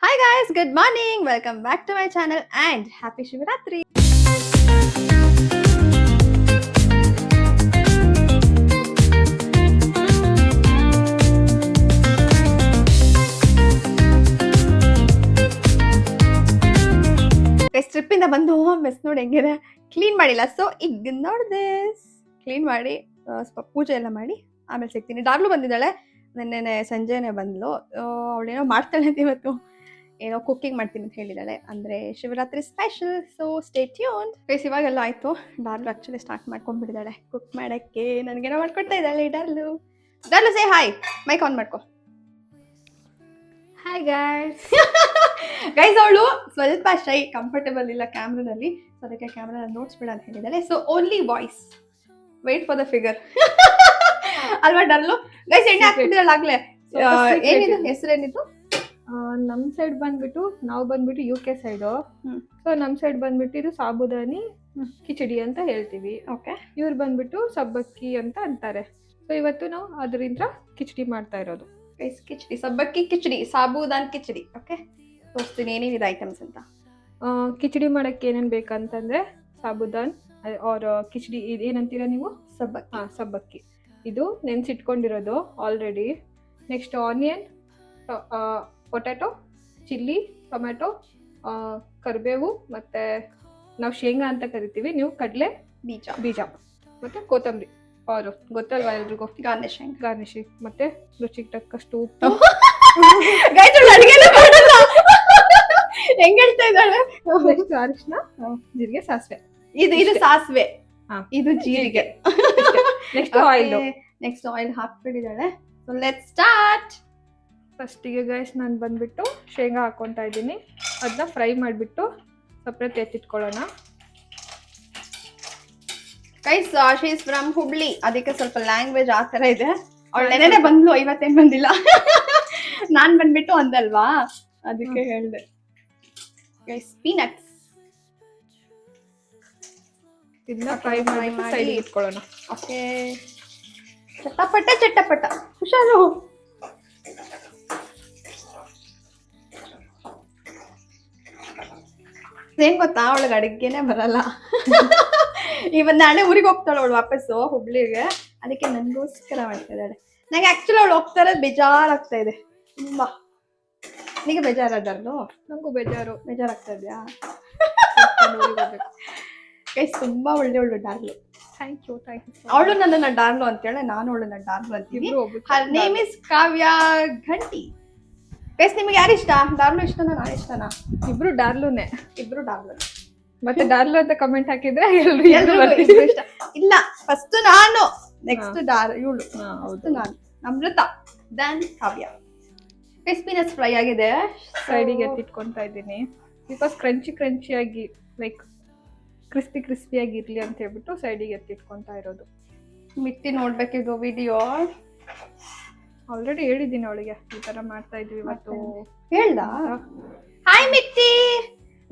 Hi guys, good morning. Welcome back to my channel and happy Shivaratri. Trip ಇಂದ ಬಂದು mess ನೋಡಿ ಹೆಂಗಿದೆ, clean ಮಾಡಿಲ್ಲ. So ignore this. ಕ್ಲೀನ್ ಮಾಡಿ ಸ್ವಲ್ಪ ಪೂಜೆ ಎಲ್ಲ ಮಾಡಿ ಆಮೇಲೆ ಸಿಗ್ತೀನಿ. ಡಾರ್ಲು ಬಂದಿದ್ದಾಳೆ, ನೆನ್ನೆ ಸಂಜೆನೆ ಬಂದ್ಲು. ಅವಳೇನೋ ಮಾಡ್ತಾಳೆ ಅಂತ ಇವತ್ತು, ಏನೋ ಕುಕ್ಕಿಂಗ್ ಮಾಡ್ತೀನಿ ಅಂತ ಹೇಳಿದಾಳೆ, ಅಂದ್ರೆ Shivaratri special. So stay tuned. Phase ಇವಾಗೆಲ್ಲ ಆಯ್ತು. ಡಾರ್ಲು ಆಕ್ಚುಲಿ ಸ್ಟಾರ್ಟ್ ಮಾಡ್ಕೊಂಡ್ಬಿಟ್ಟಿದ್ದಾಳೆ ಕುಕ್ ಮಾಡಕ್ಕೆ. ನನಗೇನೋ ಮಾಡ್ಕೊಡ್ತಾ ಇದ್ದಾಳೆ ಡಾರ್ಲು. ಡಾರ್ಲು ಸೇ ಹಾಯ್, ಮೈಕ್ ಆನ್ ಮಾಡ್ಕೊ. Hi guys. ಗೈಸ್ ಅವಳು ಸ್ವಲ್ಪ ಶೈ, ಕಂಫರ್ಟಬಲ್ ಇಲ್ಲ ಕ್ಯಾಮ್ರಾದಲ್ಲಿ, ಸೊ ಅದಕ್ಕೆ ಕ್ಯಾಮ್ರಾ ನೋಡ್ಸ್ಬೇಡ ಅಂತ ಹೇಳಿದಾಳೆ. So only voice, wait for the figure. ಅಲ್ವಾ ಡರ್ಲು? ಗೈಸ್ ಎಣ್ಣೆ ಹಾಕ್ತಿದ್ರಲ್ಲ ಆಗ್ಲೇ, ಏನಿದು ಹೆಸರೇನಿತ್ತು? ನಮ್ ಸೈಡ್ ಬಂದ್ಬಿಟ್ಟು ನಾವು ಬಂದ್ಬಿಟ್ಟು UK ಸೈಡು. ಸೊ ನಮ್ ಸೈಡ್ ಬಂದ್ಬಿಟ್ಟು ಇದು ಸಾಬುದಾನಿ ಕಿಚಡಿ ಅಂತ ಹೇಳ್ತೀವಿ. ಓಕೆ. ಇವ್ರು ಬಂದ್ಬಿಟ್ಟು ಸಬ್ಬಕ್ಕಿ ಅಂತ ಅಂತಾರೆ. ಸೊ ಇವತ್ತು ನಾವು ಅದರಿಂದ ಕಿಚಡಿ ಮಾಡ್ತಾ ಇರೋದು. ಗೈಸ್ ಕಿಚಡಿ, ಸಬ್ಬಕ್ಕಿ ಕಿಚಡಿ, ಸಾಬುದಾನ್ ಕಿಚಡಿ. ಓಕೆ, ತೋರಿಸ್ತೀನಿ ಏನೇನಿದೆ ಐಟಮ್ಸ್ ಅಂತ. ಕಿಚಡಿ ಮಾಡಕ್ಕೆ ಏನೇನು ಬೇಕಂತಂದ್ರೆ ಸಾಬುದಾನ್ ಅವ್ರ ಕಿಚಡಿ ಏನಂತೀರಾ ನೀವು? ಸಬ್ಬಕ್ಕಿ. ಸಬ್ಬಕ್ಕಿ ಇದು ನೆನ್ಸಿಟ್ಕೊಂಡಿರೋದು already. Next onion, potato, chilli, tomato, ಕರಿಬೇವು, ಮತ್ತೆ ನಾವು ಶೇಂಗಾ ಅಂತ ಕರಿತೀವಿ, ನೀವು ಕಡಲೆ ಬೀಜ, ಮತ್ತೆ ಕೊತ್ತಂಬರಿ ಅವರು ಗೊತ್ತಲ್ವಾ ಎಲ್ರಿಗೂ, ಗಾರ್ನಿಶಿಂಗ್, ಮತ್ತೆ ರುಚಿಗೆ ತಕ್ಕಷ್ಟು ಉಪ್ಪು. ಹೆಂಗ್ ಹೇಳ್ತಾ ಇದ್ದಾಳೆ? ನೆಕ್ಸ್ಟ್ ಅರಿಶಿನ, ಜೀರಿಗೆ, ಸಾಸಿವೆ. ಇದು ಸಾಸಿವೆ, ಇದು ಜೀರಿಗೆ. Next oil. ನೆಕ್ಸ್ಟ್ ಆಯಿಲ್ ಹಾಕ್ಬಿಟ್ಟಿದ್ದಾಳೆ. So let's start. ಫಸ್ಟಿಗೆ ಗೈಸ್ ನಾನು ಬಂದ್ಬಿಟ್ಟು ಶೇಂಗಾ ಹಾಕ್ಕೊತಾ ಇದ್ದೀನಿ. ಅದನ್ನ ಫ್ರೈ ಮಾಡಿಬಿಟ್ಟು ಸಪ್ರೇಟ್ ಎತ್ತಿಟ್ಕೊಳ್ಳೋಣ. Guys she is from Hubli, ಅದಕ್ಕೆ ಸ್ವಲ್ಪ ಲ್ಯಾಂಗ್ವೇಜ್ ಆ ಥರ ಇದೆ. ಅವಳು ನೆನೆ ಬಂದ್ಲು, ಇವತ್ತೇನು ಬಂದಿಲ್ಲ. ನಾನು ಬಂದ್ಬಿಟ್ಟು ಅಂದಲ್ವಾ, ಅದಕ್ಕೆ ಹೇಳಿದೆ. ಗೈಸ್ ಪೀನಟ್ಸ್ ಇದನ್ನ ಫ್ರೈ ಮಾಡಿ ಸೈಡ್ ಇಟ್ಕೊಳ್ಳೋಣ. ಓಕೆ, ಚಟಪಟ ಚಟಪಟ, ಹುಷಾರು. ಏನ್ ಗೊತ್ತಾ, ಅವಳಿಗೆ ಅಡುಗೆನೆ ಬರಲ್ಲ. ಇವತ್ತು ನಾಳೆ ಊರಿಗೆ ಹೋಗ್ತಾಳೆ ಅವಳು ವಾಪಸ್ಸು ಹುಬ್ಳಿಗೆ, ಅದಕ್ಕೆ ನನಗೋಸ್ಕರ ಮಾಡ್ತಾ ಇದ್ದಾಳೆ. ನಂಗೆ ಆಕ್ಚುಲಿ ಅವಳು ಹೋಗ್ತಾ ಇರೋದು ಬೇಜಾರಾಗ್ತಾ ಇದೆ ತುಂಬಾ. ನಿಮಗೆ ಬೇಜಾರಾದರ್ಲು? ನಂಗೂ ಬೇಜಾರಾಗ್ತಾ ಇದೆಯಾ? ಗೈಸ್ ತುಂಬಾ ಒಳ್ಳೆಯವಳು ಡಾರ್ಲು. Thank you. ಅವಳು ನನ್ನನ್ನ ಡಾರ್ಲು ಅಂತೇಳಿ, ನಾನು ಅವಳನ್ನ ಡಾರ್ಲು ಅಂತೀವಿ. Her name is Kavya Ghanti. Guys ನಿಮಗೆ ಯಾರು ಇಷ್ಟ? ಡಾರ್ಲು ಇಷ್ಟನಾ ನಾನು ಇಷ್ಟನಾ? ಇಬ್ರು ಡಾರ್ಲುನೇ. ಇಬ್ರು ಡಾರ್ಲು. ಮತ್ತೆ ಡಾರ್ಲು ಅಂತ ಕಮೆಂಟ್ ಹಾಕಿದ್ರೆ ಎಲ್ರು ಇಷ್ಟ. ಇಲ್ಲ, ಫಸ್ಟ್ ನಾನು, ನೆಕ್ಸ್ಟ್ ಇವಳು, ನಾನು ಅಮೃತ, ದೆನ್ ಕಾವ್ಯ. ಪೀನಟ್ಸ್ ಫ್ರೈ ಆಗಿದೆ, ಸೈಡಿಗೆ ಎತ್ತಿಟ್ಕೊಂತಾ ಇದ್ದೀನಿ. ಬಿಕಾಸ್ ಕ್ರಂಚಿ ಆಗಿ, ಲೈಕ್ ಕ್ರಿಸ್ಪಿ ಆಗಿರ್ಲಿ ಅಂತ ಹೇಳ್ಬಿಟ್ಟು ಸೈಡಿಗೆ ಎತ್ತಿಟ್ಕೊಂತಾ ಇರೋದು. ಮಿಟ್ಟಿ ನೋಡ್ಬೇಕಿದು ವಿಡಿಯೋ. ಆಲ್ರೆಡಿ ಹೇಳಿದ್ದೀನಿ ಅವಳಿಗೆ ಈ ತರ ಮಾಡ್ತಾ ಇದ್ವಿ ಇವತ್ತು. ಹೇಳ್ದ? ಹಾಯ್ ಮಿಟ್ಟಿ.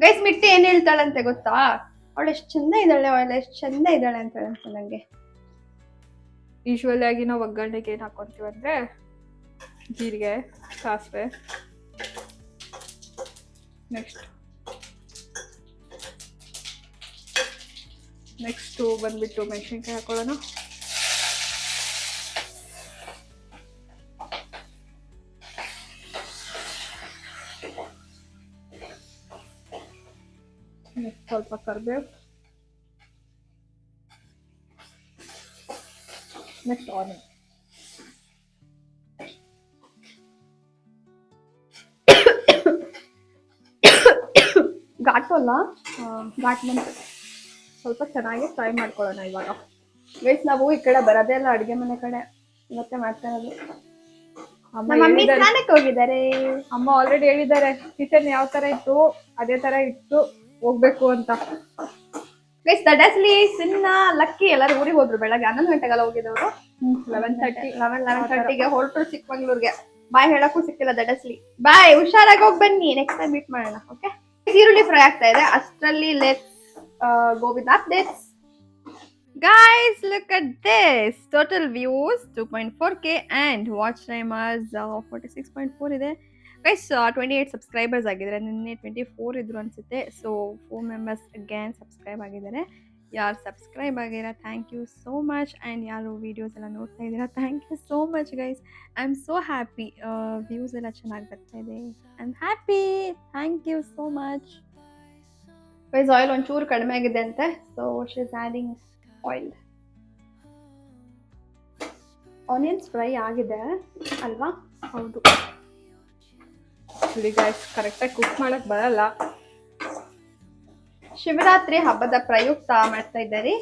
ಗೈಸ್ ಮಿಟ್ಟಿ ಏನ್ ಹೇಳ್ತಾಳಂತೆ ಗೊತ್ತಾ? ಅವಳು ಎಷ್ಟು ಚಂದ ಇದ್ದಾಳೆ ಅಂತ ಹೇಳಂತೆ ನಂಗೆ. ಯೂಶುವಲಿ ಆಗಿ ನಾವು ಒಗ್ಗರಣೆಗೆ ಏನ್ ಹಾಕೊಂತೀವಿ ಅಂದ್ರೆ ಜೀರಿಗೆ, ಸಾಸಿವೆ, ನೆಕ್ಸ್ಟ್ ಬಂದ್ಬಿಟ್ಟು ಮೆಣಸಿನ್ಕಾಯಿ ಹಾಕೊಳ್ಳೋಣ. ಸ್ವಲ್ಪ ಕರಿಬೇವು, ನೆಕ್ಸ್ಟ್ ಆನಿಯನ್. ಘಾಟು ಅಲ್ಲ, ಘಾಟ್ ಬಂತು. ಸ್ವಲ್ಪ ಚೆನ್ನಾಗಿ ಫ್ರೈ ಮಾಡ್ಕೊಳ್ಳೋಣ ಇವಾಗ. ಗೈಸ್ ನಾವು ಈ ಕಡೆ ಬರೋದೇ ಇಲ್ಲ ಅಡುಗೆ ಮನೆ ಕಡೆ, ಇವತ್ತೇ ಮಾಡ್ತಾ ಇರೋದು. ಹೋಗಿದ್ದಾರೆ. ಅಮ್ಮ ಆಲ್ರೆಡಿ ಹೇಳಿದ್ದಾರೆ ಕಿಚನ್ ಯಾವ ತರ ಇತ್ತು ಅದೇ ತರ ಇತ್ತು ಹೋಗ್ಬೇಕು ಅಂತ. ಗೈಸ್ ದಡಸ್ಲಿ, ಸಿನ್ನ, ಲಕ್ಕಿ ಎಲ್ಲರೂ ಊರಿಗೆ ಹೋದ್ರು. ಬೆಳಗ್ಗೆ 11 ಗಂಟೆಗೆಲ್ಲ ಹೋಗಿದವರು. 11:30ಗೆ ಹೊರಟರು ಚಿಕ್ಕಮಂಗ್ಳೂರ್ಗೆ. ಬಾಯ್ ಹೇಳಕ್ಕೂ ಸಿಕ್ಕಿಲ್ಲ ದಡಸ್ಲಿ. ಬಾಯ್, ಹುಷಾರಾಗಿ ಹೋಗಿ ಬನ್ನಿ, ನೆಕ್ಸ್ಟ್ ಟೈಮ್ ಮೀಟ್ ಮಾಡೋಣ. ಓಕೆ, ಈರುಳ್ಳಿ ಫ್ರೈ ಆಗ್ತಾ ಇದೆ ಅಷ್ಟರಲ್ಲಿ. Let's go with updates. Guys, look at this. Total views 2.4k and watch time as 46.4 ಇದೆ. ಗೈಸ್ 28 ಸಬ್ಸ್ಕ್ರೈಬರ್ಸ್ ಆಗಿದ್ದಾರೆ. ನಿನ್ನೆ 24 ಇದ್ರು ಅನಿಸುತ್ತೆ. ಸೊ 4 ಮೆಂಬರ್ಸ್ ಅಗೇನ್ ಸಬ್ಸ್ಕ್ರೈಬ್ ಆಗಿದ್ದಾರೆ. ಯಾರು ಸಬ್ಸ್ಕ್ರೈಬ್ ಆಗಿದ್ದೀರಾ thank you so much. And ಯಾರು ವೀಡಿಯೋಸ್ ಎಲ್ಲ ನೋಡ್ತಾ ಇದ್ದೀರಾ thank you so much guys. I am so happy. Views ಎಲ್ಲ ಚೆನ್ನಾಗಿ ಬರ್ತಾ ಇದೆ. I am happy. Thank you so much guys. Oil ಒಂಚೂರು ಕಡಿಮೆ ಆಗಿದೆ ಅಂತೆ. So she is adding oil. Onions fry ಆಗಿದೆ ಅಲ್ವಾ? ಹೌದು. ಇಲ್ಲಿ ಗೈಸ್ ಕರೆಕ್ಟಾಗಿ ಕುಕ್ ಮಾಡಕ್ ಬರಲ್ಲ. ಶಿವರಾತ್ರಿ ಹಬ್ಬದ ಪ್ರಯುಕ್ತ ಮಾಡ್ತಾ ಇದ್ದಾರೆ.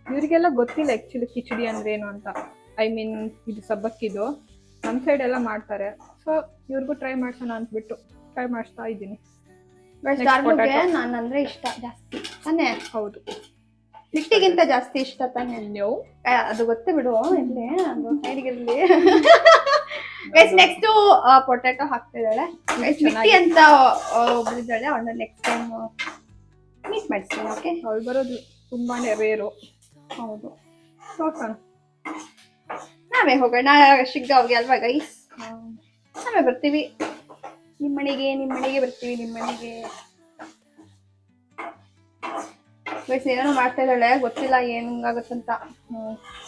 ಇವರಿಗೆಲ್ಲ ಗೊತ್ತಿಲ್ಲ ಆಕ್ಚುಲಿ ಕಿಚಡಿ ಅಂದ್ರೆ ಏನು ಅಂತ. ಐ ಮೀನ್ ಇದು ಸಬ್ಬಕ್ಕಿದು ನಮ್ಮ ಸೈಡ್ ಎಲ್ಲ ಮಾಡ್ತಾರೆ. ಸೊ ಇವ್ರಿಗೂ ಟ್ರೈ ಮಾಡ್ಸೋಣ ಅಂದ್ಬಿಟ್ಟು ಟ್ರೈ ಮಾಡಿಸ್ತಾ ಇದ್ದೀನಿ. ನಾನು ಅಂದ್ರೆ ಇಷ್ಟ ಜಾಸ್ತಿ ತಾನೇ? ಹೌದು. ಹಿಟ್ಟಿಗಿಂತ ಜಾಸ್ತಿ ಇಷ್ಟ ತಾನೇ? ನೀವು ಅದು ಗೊತ್ತೇ ಬಿಡು. ಇಲ್ಲಿ ಅದು ಸೈಡ್ಗಿರ್ಲಿ. ಗೈಸ್ ನೆಕ್ಸ್ಟ್ ಪೊಟ್ಯಾಟೊ ಹಾಕ್ತಿದ್ದಾಳೆ. ಹಿಟ್ಟಿ ಅಂತ ಒಬ್ಬಳಿದ್ದಾಳೆ. ಅವಳನ್ನ ನೆಕ್ಸ್ಟ್ ಟೈಮ್ ಮೀಟ್ ಮಾಡಿಸ್ತೀನಿ. ಓಕೆ, ಅವಳು ಬರೋದು ತುಂಬಾನೇ ರೇರು. ಹೌದು, ನೋಡ್ಸೋಣ. ನಾವೇ ಹೋಗೋಣ ಶಿಗ್ಗಾವ್ಗೆ ಅಲ್ವಾ ಗೈಸ್? ನಾವೇ ಬರ್ತೀವಿ ನಿಮ್ಮ ಮನೆಗೆ ಬರ್ತೀವಿ. ನಿಮ್ಮ ಮನೆಗೆ ಗೈಸ್ ಏನೇನೋ ಮಾಡ್ತಾ ಇದ್ದಾಳೆ. ಗೊತ್ತಿಲ್ಲ ಏನಾಗುತ್ತಂತ.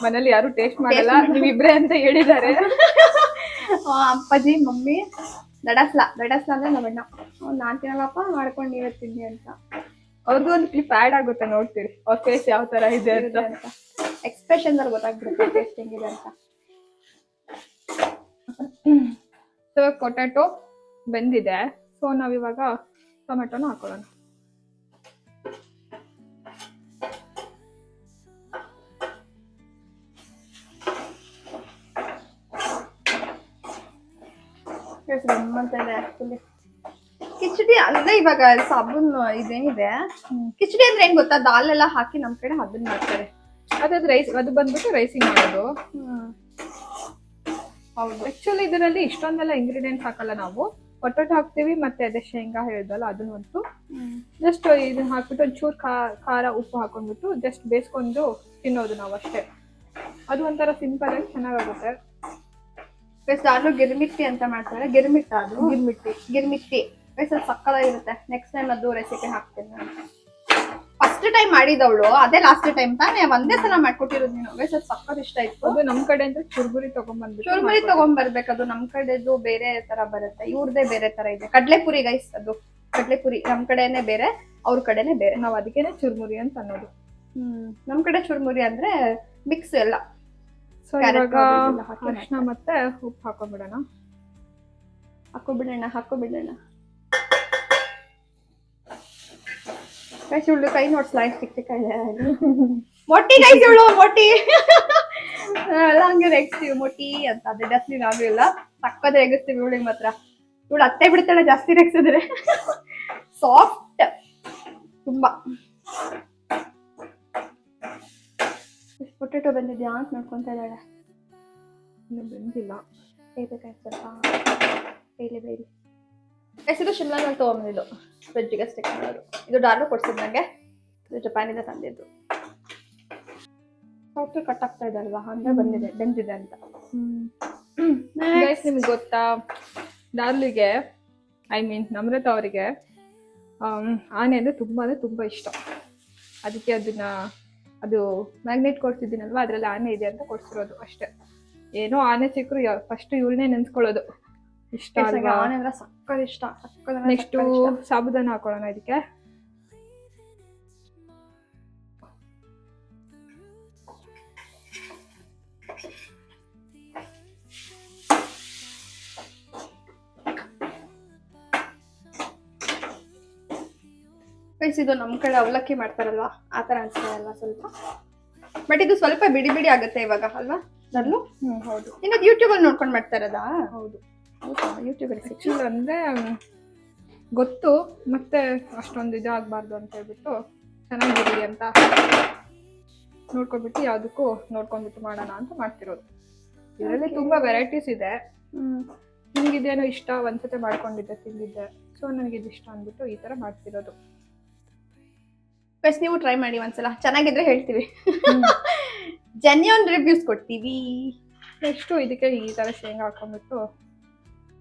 ಮನೇಲಿ ಯಾರು ಟೇಸ್ಟ್ ಮಾಡಲ್ಲ, ನೀವಿಬ್ರೆ ಅಂತ ಹೇಳಿದ್ದಾರೆ. ಅಪ್ಪಾಜಿ ಮಮ್ಮಿ ದಡಸ್ಲಾ ಅಂದ್ರೆ ನಮ್ಮಣ್ಣ. ನಾನ್ ತಿನ್ನಲ್ಲಪ್ಪ, ಮಾಡ್ಕೊಂಡು ನೀವೇ ತಿನ್ನಿ ಅಂತ. ಅವ್ರದ್ದು ಒಂದು ಕ್ಲಿಪ್ ಆ್ಯಡ್ ಆಗುತ್ತೆ, ನೋಡ್ತೀರಿ ಅವ್ರ ಫೇಸ್ ಯಾವ ತರ ಇದೆ ಅಂತ. ಎಕ್ಸ್ಪ್ರೆಷನ್ ಅಲ್ಲಿ ಗೊತ್ತಾಗ್ಬಿಡುತ್ತೆ ಟೇಸ್ಟ್ ಹೆಂಗಿದೆ ಅಂತ. ಸೊ ಪೊಟ್ಯಾಟೊ ಬೆಂದಿದೆ. ಸೊ ನಾವಿವಾಗ ಟೊಮೆಟೊನ ಹಾಕೊಳ್ಳೋಣ. ಕಿಚಡಿ ಅಲ್ಲ ಇವಾಗ ಸಾಬೂನ್ ಇದೇನಿದೆ. ಕಿಚಡಿ ಅಂದ್ರೆ ಹೆಂಗ್ ಗೊತ್ತಾ? ದಾಲ್ ಎಲ್ಲ ಹಾಕಿ ನಮ್ ಕಡೆ ಅದನ್ನ ಮಾಡ್ತಾರೆ. ಅದಾದ್ ರೈಸ್, ಅದು ಬಂದ್ಬಿಟ್ಟು ರೈಸಿಂಗ್ ಮಾಡೋದು. ಹೌದು. ಆಕ್ಚುಲಿ ಇದರಲ್ಲಿ ಇಷ್ಟೊಂದೆಲ್ಲ ಇಂಗ್ರೀಡಿಯೆಂಟ್ಸ್ ಹಾಕಲ್ಲ ನಾವು. ಪೊಟ್ಯಾಟೊ ಹಾಕ್ತೀವಿ, ಮತ್ತೆ ಅದೇ ಶೇಂಗಾ ಹೇಳಿದ್ವಲ್ಲ ಅದನ್ನಂತೂ ಜಸ್ಟ್ ಇದನ್ನ ಹಾಕ್ಬಿಟ್ಟು ಒಂಚೂರು ಖಾರ ಉಪ್ಪು ಹಾಕೊಂಡ್ಬಿಟ್ಟು ಜಸ್ಟ್ ಬೇಯಿಸ್ಕೊಂಡು ತಿನ್ನೋದು ನಾವು ಅಷ್ಟೇ. ಅದು ಒಂಥರ ಸಿಂಪಲ್ ಆಗಿ ಚೆನ್ನಾಗಾಗುತ್ತೆ. ದಾರ್ಲು ಗಿರ್ಮಿಟ್ಟಿ ಅಂತ ಮಾಡ್ತಾರೆ. ಗಿರ್ಮಿಟ್ಟ ಅದು? ಗಿರ್ಮಿಟ್ಟಿ ಸ್ವಲ್ಪ ಸಕ್ಕದಾಗಿರುತ್ತೆ. ನೆಕ್ಸ್ಟ್ ಟೈಮ್ ಅದು ರೆಸಿಪಿ ಹಾಕ್ತೀನಿ ನಾನು. ಫಸ್ಟ್ ಟೈಮ್ ಮಾಡಿದವಳು ಅದೇ ಲಾಸ್ಟ್ ಟೈಮ್ ತಾನೇ, ಒಂದೇ ಸಲ ಮಾಡ್ಕೊಟ್ಟಿರೋದು ನೀನು. ಸ್ವಲ್ಪ ಸಕ್ಕತ್ ಇಷ್ಟ ಇತ್ತು. ಅದು ನಮ್ ಕಡೆ ಅಂತ ಚುರ್ಮುರಿ ತಗೊಂಡ್ಬರ್ಬೇಕು. ಅದು ನಮ್ ಕಡೆದು ಬೇರೆ ತರ ಬರುತ್ತೆ, ಇವ್ರದೇ ಬೇರೆ ತರ ಇದೆ. ಕಡ್ಲೆಪುರಿ ಗೈಸ್, ಅದು ಕಡ್ಲೆಪುರಿ ನಮ್ ಕಡೆನೆ ಬೇರೆ, ಅವ್ರ ಕಡೆನೆ ಬೇರೆ. ನಾವ್ ಅದಕ್ಕೇನೆ ಚುರ್ಮುರಿ ಅಂತ ಅನ್ನೋದು. ನಮ್ ಕಡೆ ಚುರ್ಮುರಿ ಅಂದ್ರೆ ಮಿಕ್ಸ್ ಎಲ್ಲ. ಸೊ ಇವಾಗ ಅರಿಶಿನ ಮತ್ತೆ ಉಪ್ಪು ಹಾಕೋಬಿಡೋಣ. ಗೈಸ್ ಇವಳು ಕೈ ನೋಡ್ಸ್ಲಾ ಎಷ್ಟು ಚಿಕ್ಕ ಚಿಕ್ಕ ಇದೆ. ಮೊಟ್ಟಿ ಗೈಸ್, ಇವಳು ಮೊಟ್ಟಿ ಎಲ್ಲ ಹಂಗೆ ರೆಗ್ಸ್ತೀವಿ ಮೊಟ್ಟಿ ಅಂತ. ಅದೇ ಜಾಸ್ತಿ ನಾವು ಇಲ್ಲ ಸಕ್ಕದ ರೆಗಿಸ್ತೀವಿ ಇವಳಿಗೆ ಮಾತ್ರ. ಇವಳು ಅತ್ತೆ ಬಿಡ್ತಾಳೆ ಜಾಸ್ತಿ ರೆಗ್ಸಿದ್ರೆ. ಸಾಫ್ಟ್ ತುಂಬಾ. ಪೊಟ್ಯಾಟೊ ಬಂದಿದ್ಯಾ ಅಂತ ನೋಡ್ಕೊಂತ ಇದ್ದಾಳೆ. ಇನ್ನು ಬಂದಿಲ್ಲ, ಬೇಯ್ಬೇಕಾಯ್ತು ಸ್ವಲ್ಪ. ಬೇಯ್ಲಿ. ಇದು ಶಿಮ್ಲಾನಲ್ಲಿ ತೊಗೊಂಬಂದಿದ್ದು ವೆಜ್ಜಿಗೆ ಸ್ಟಿಕ್ ಮಾಡೋದು. ಇದು ಡಾರ್ಲು ಕೊಡ್ಸಿದ್ ನಂಗೆ. ಇದು ಜಪಾನಿಂದ ತಂದಿದ್ದು. ಸಾಫ್ಟ್ ಕಟ್ ಆಗ್ತಾ ಇದೆ ಅಲ್ವಾ, ಅಂದ್ರೆ ಬೆಂದಿದೆ ಅಂತ. ಗೈಸ್ ನಿಮ್ಗೆ ಗೊತ್ತಾ, ಡಾರ್ಲಿಗೆ ಐ ಮೀನ್ ನಮ್ರತ ಅವರಿಗೆ ಆನೆ ಅಂದ್ರೆ ತುಂಬಾ ಇಷ್ಟ. ಅದಕ್ಕೆ ಅದು ಮ್ಯಾಗ್ನೆಟ್ ಕೊಡ್ಸಿದ್ದೀನಲ್ವಾ, ಅದ್ರಲ್ಲಿ ಆನೆ ಇದೆ ಅಂತ ಕೊಡ್ಸಿರೋದು ಅಷ್ಟೇ. ಏನೋ ಆನೆ ಸಿಕ್ಕರು ಫಸ್ಟ್ ಇವಳನ್ನೇ ನೆನ್ಸ್ಕೊಳ್ಳೋದು. ಇಷ್ಟ ಅಲ್ವಾ? ಆನೆ ಅಂದ್ರೆ ಸಕ್ಕದ ಇಷ್ಟ. ನೆಕ್ಸ್ಟ್ ಸಾಬುದಾನ ಹಾಕೊಳ್ಳೋಣ ಇದಕ್ಕೆ. ಇದು ನಮ್ ಕಡೆ ಅವಲಕ್ಕಿ ಮಾಡ್ತಾರಲ್ವಾ ಆ ತರ ಅನ್ಸ್ತಾ ಅಲ್ವಾ ಸ್ವಲ್ಪ. ಬಟ್ ಇದು ಸ್ವಲ್ಪ ಬಿಡಿ ಬಿಡಿ ಆಗುತ್ತೆ ಇವಾಗ ಅಲ್ವಾ ನರ್ಲು? ಹೌದು. ಇನ್ನೊಂದು ಯೂಟ್ಯೂಬ್ ಅಲ್ಲಿ ನೋಡ್ಕೊಂಡು ಮಾಡ್ತಾರದಾ? ಹೌದು. ಯೂಟ್ಯೂಬ್ ಆಕ್ಚುಲಿ ಅಂದ್ರೆ ಗೊತ್ತು, ಮತ್ತೆ ಅಷ್ಟೊಂದು ಇದಾಗಬಾರ್ದು ಅಂತ ಹೇಳ್ಬಿಟ್ಟು ಚೆನ್ನಾಗಿರಲಿ ಅಂತ ನೋಡ್ಕೊಂಡ್ಬಿಟ್ಟು ಯಾವುದಕ್ಕೂ ನೋಡ್ಕೊಂಡ್ಬಿಟ್ಟು ಮಾಡೋಣ ಅಂತ ಮಾಡ್ತಿರೋದು. ಇದರಲ್ಲಿ ತುಂಬಾ ವೆರೈಟೀಸ್ ಇದೆ. ನಿಮ್ಗಿದೇನೋ ಇಷ್ಟ, ಒಂದ್ಸತಿ ಮಾಡ್ಕೊಂಡಿದ್ದೆ ತಿಂದಿದ್ದೆ, ಸೊ ನನಗಿದು ಇಷ್ಟ ಅಂದ್ಬಿಟ್ಟು ಈ ತರ ಮಾಡ್ತಿರೋದು. ನೀವು ಟ್ರೈ ಮಾಡಿ ಒಂದ್ಸಲ, ಚೆನ್ನಾಗಿದ್ರೆ ಹೇಳ್ತೀವಿ. ಜೆನ್ಯೂನ್ ರಿವ್ಯೂಸ್ ಕೊಡ್ತೀವಿ. ನೆಕ್ಸ್ಟ್ ಇದಕ್ಕೆ ಈ ತರ ಶೇಂಗಾ ಹಾಕೊಂಡ್ಬಿಟ್ಟು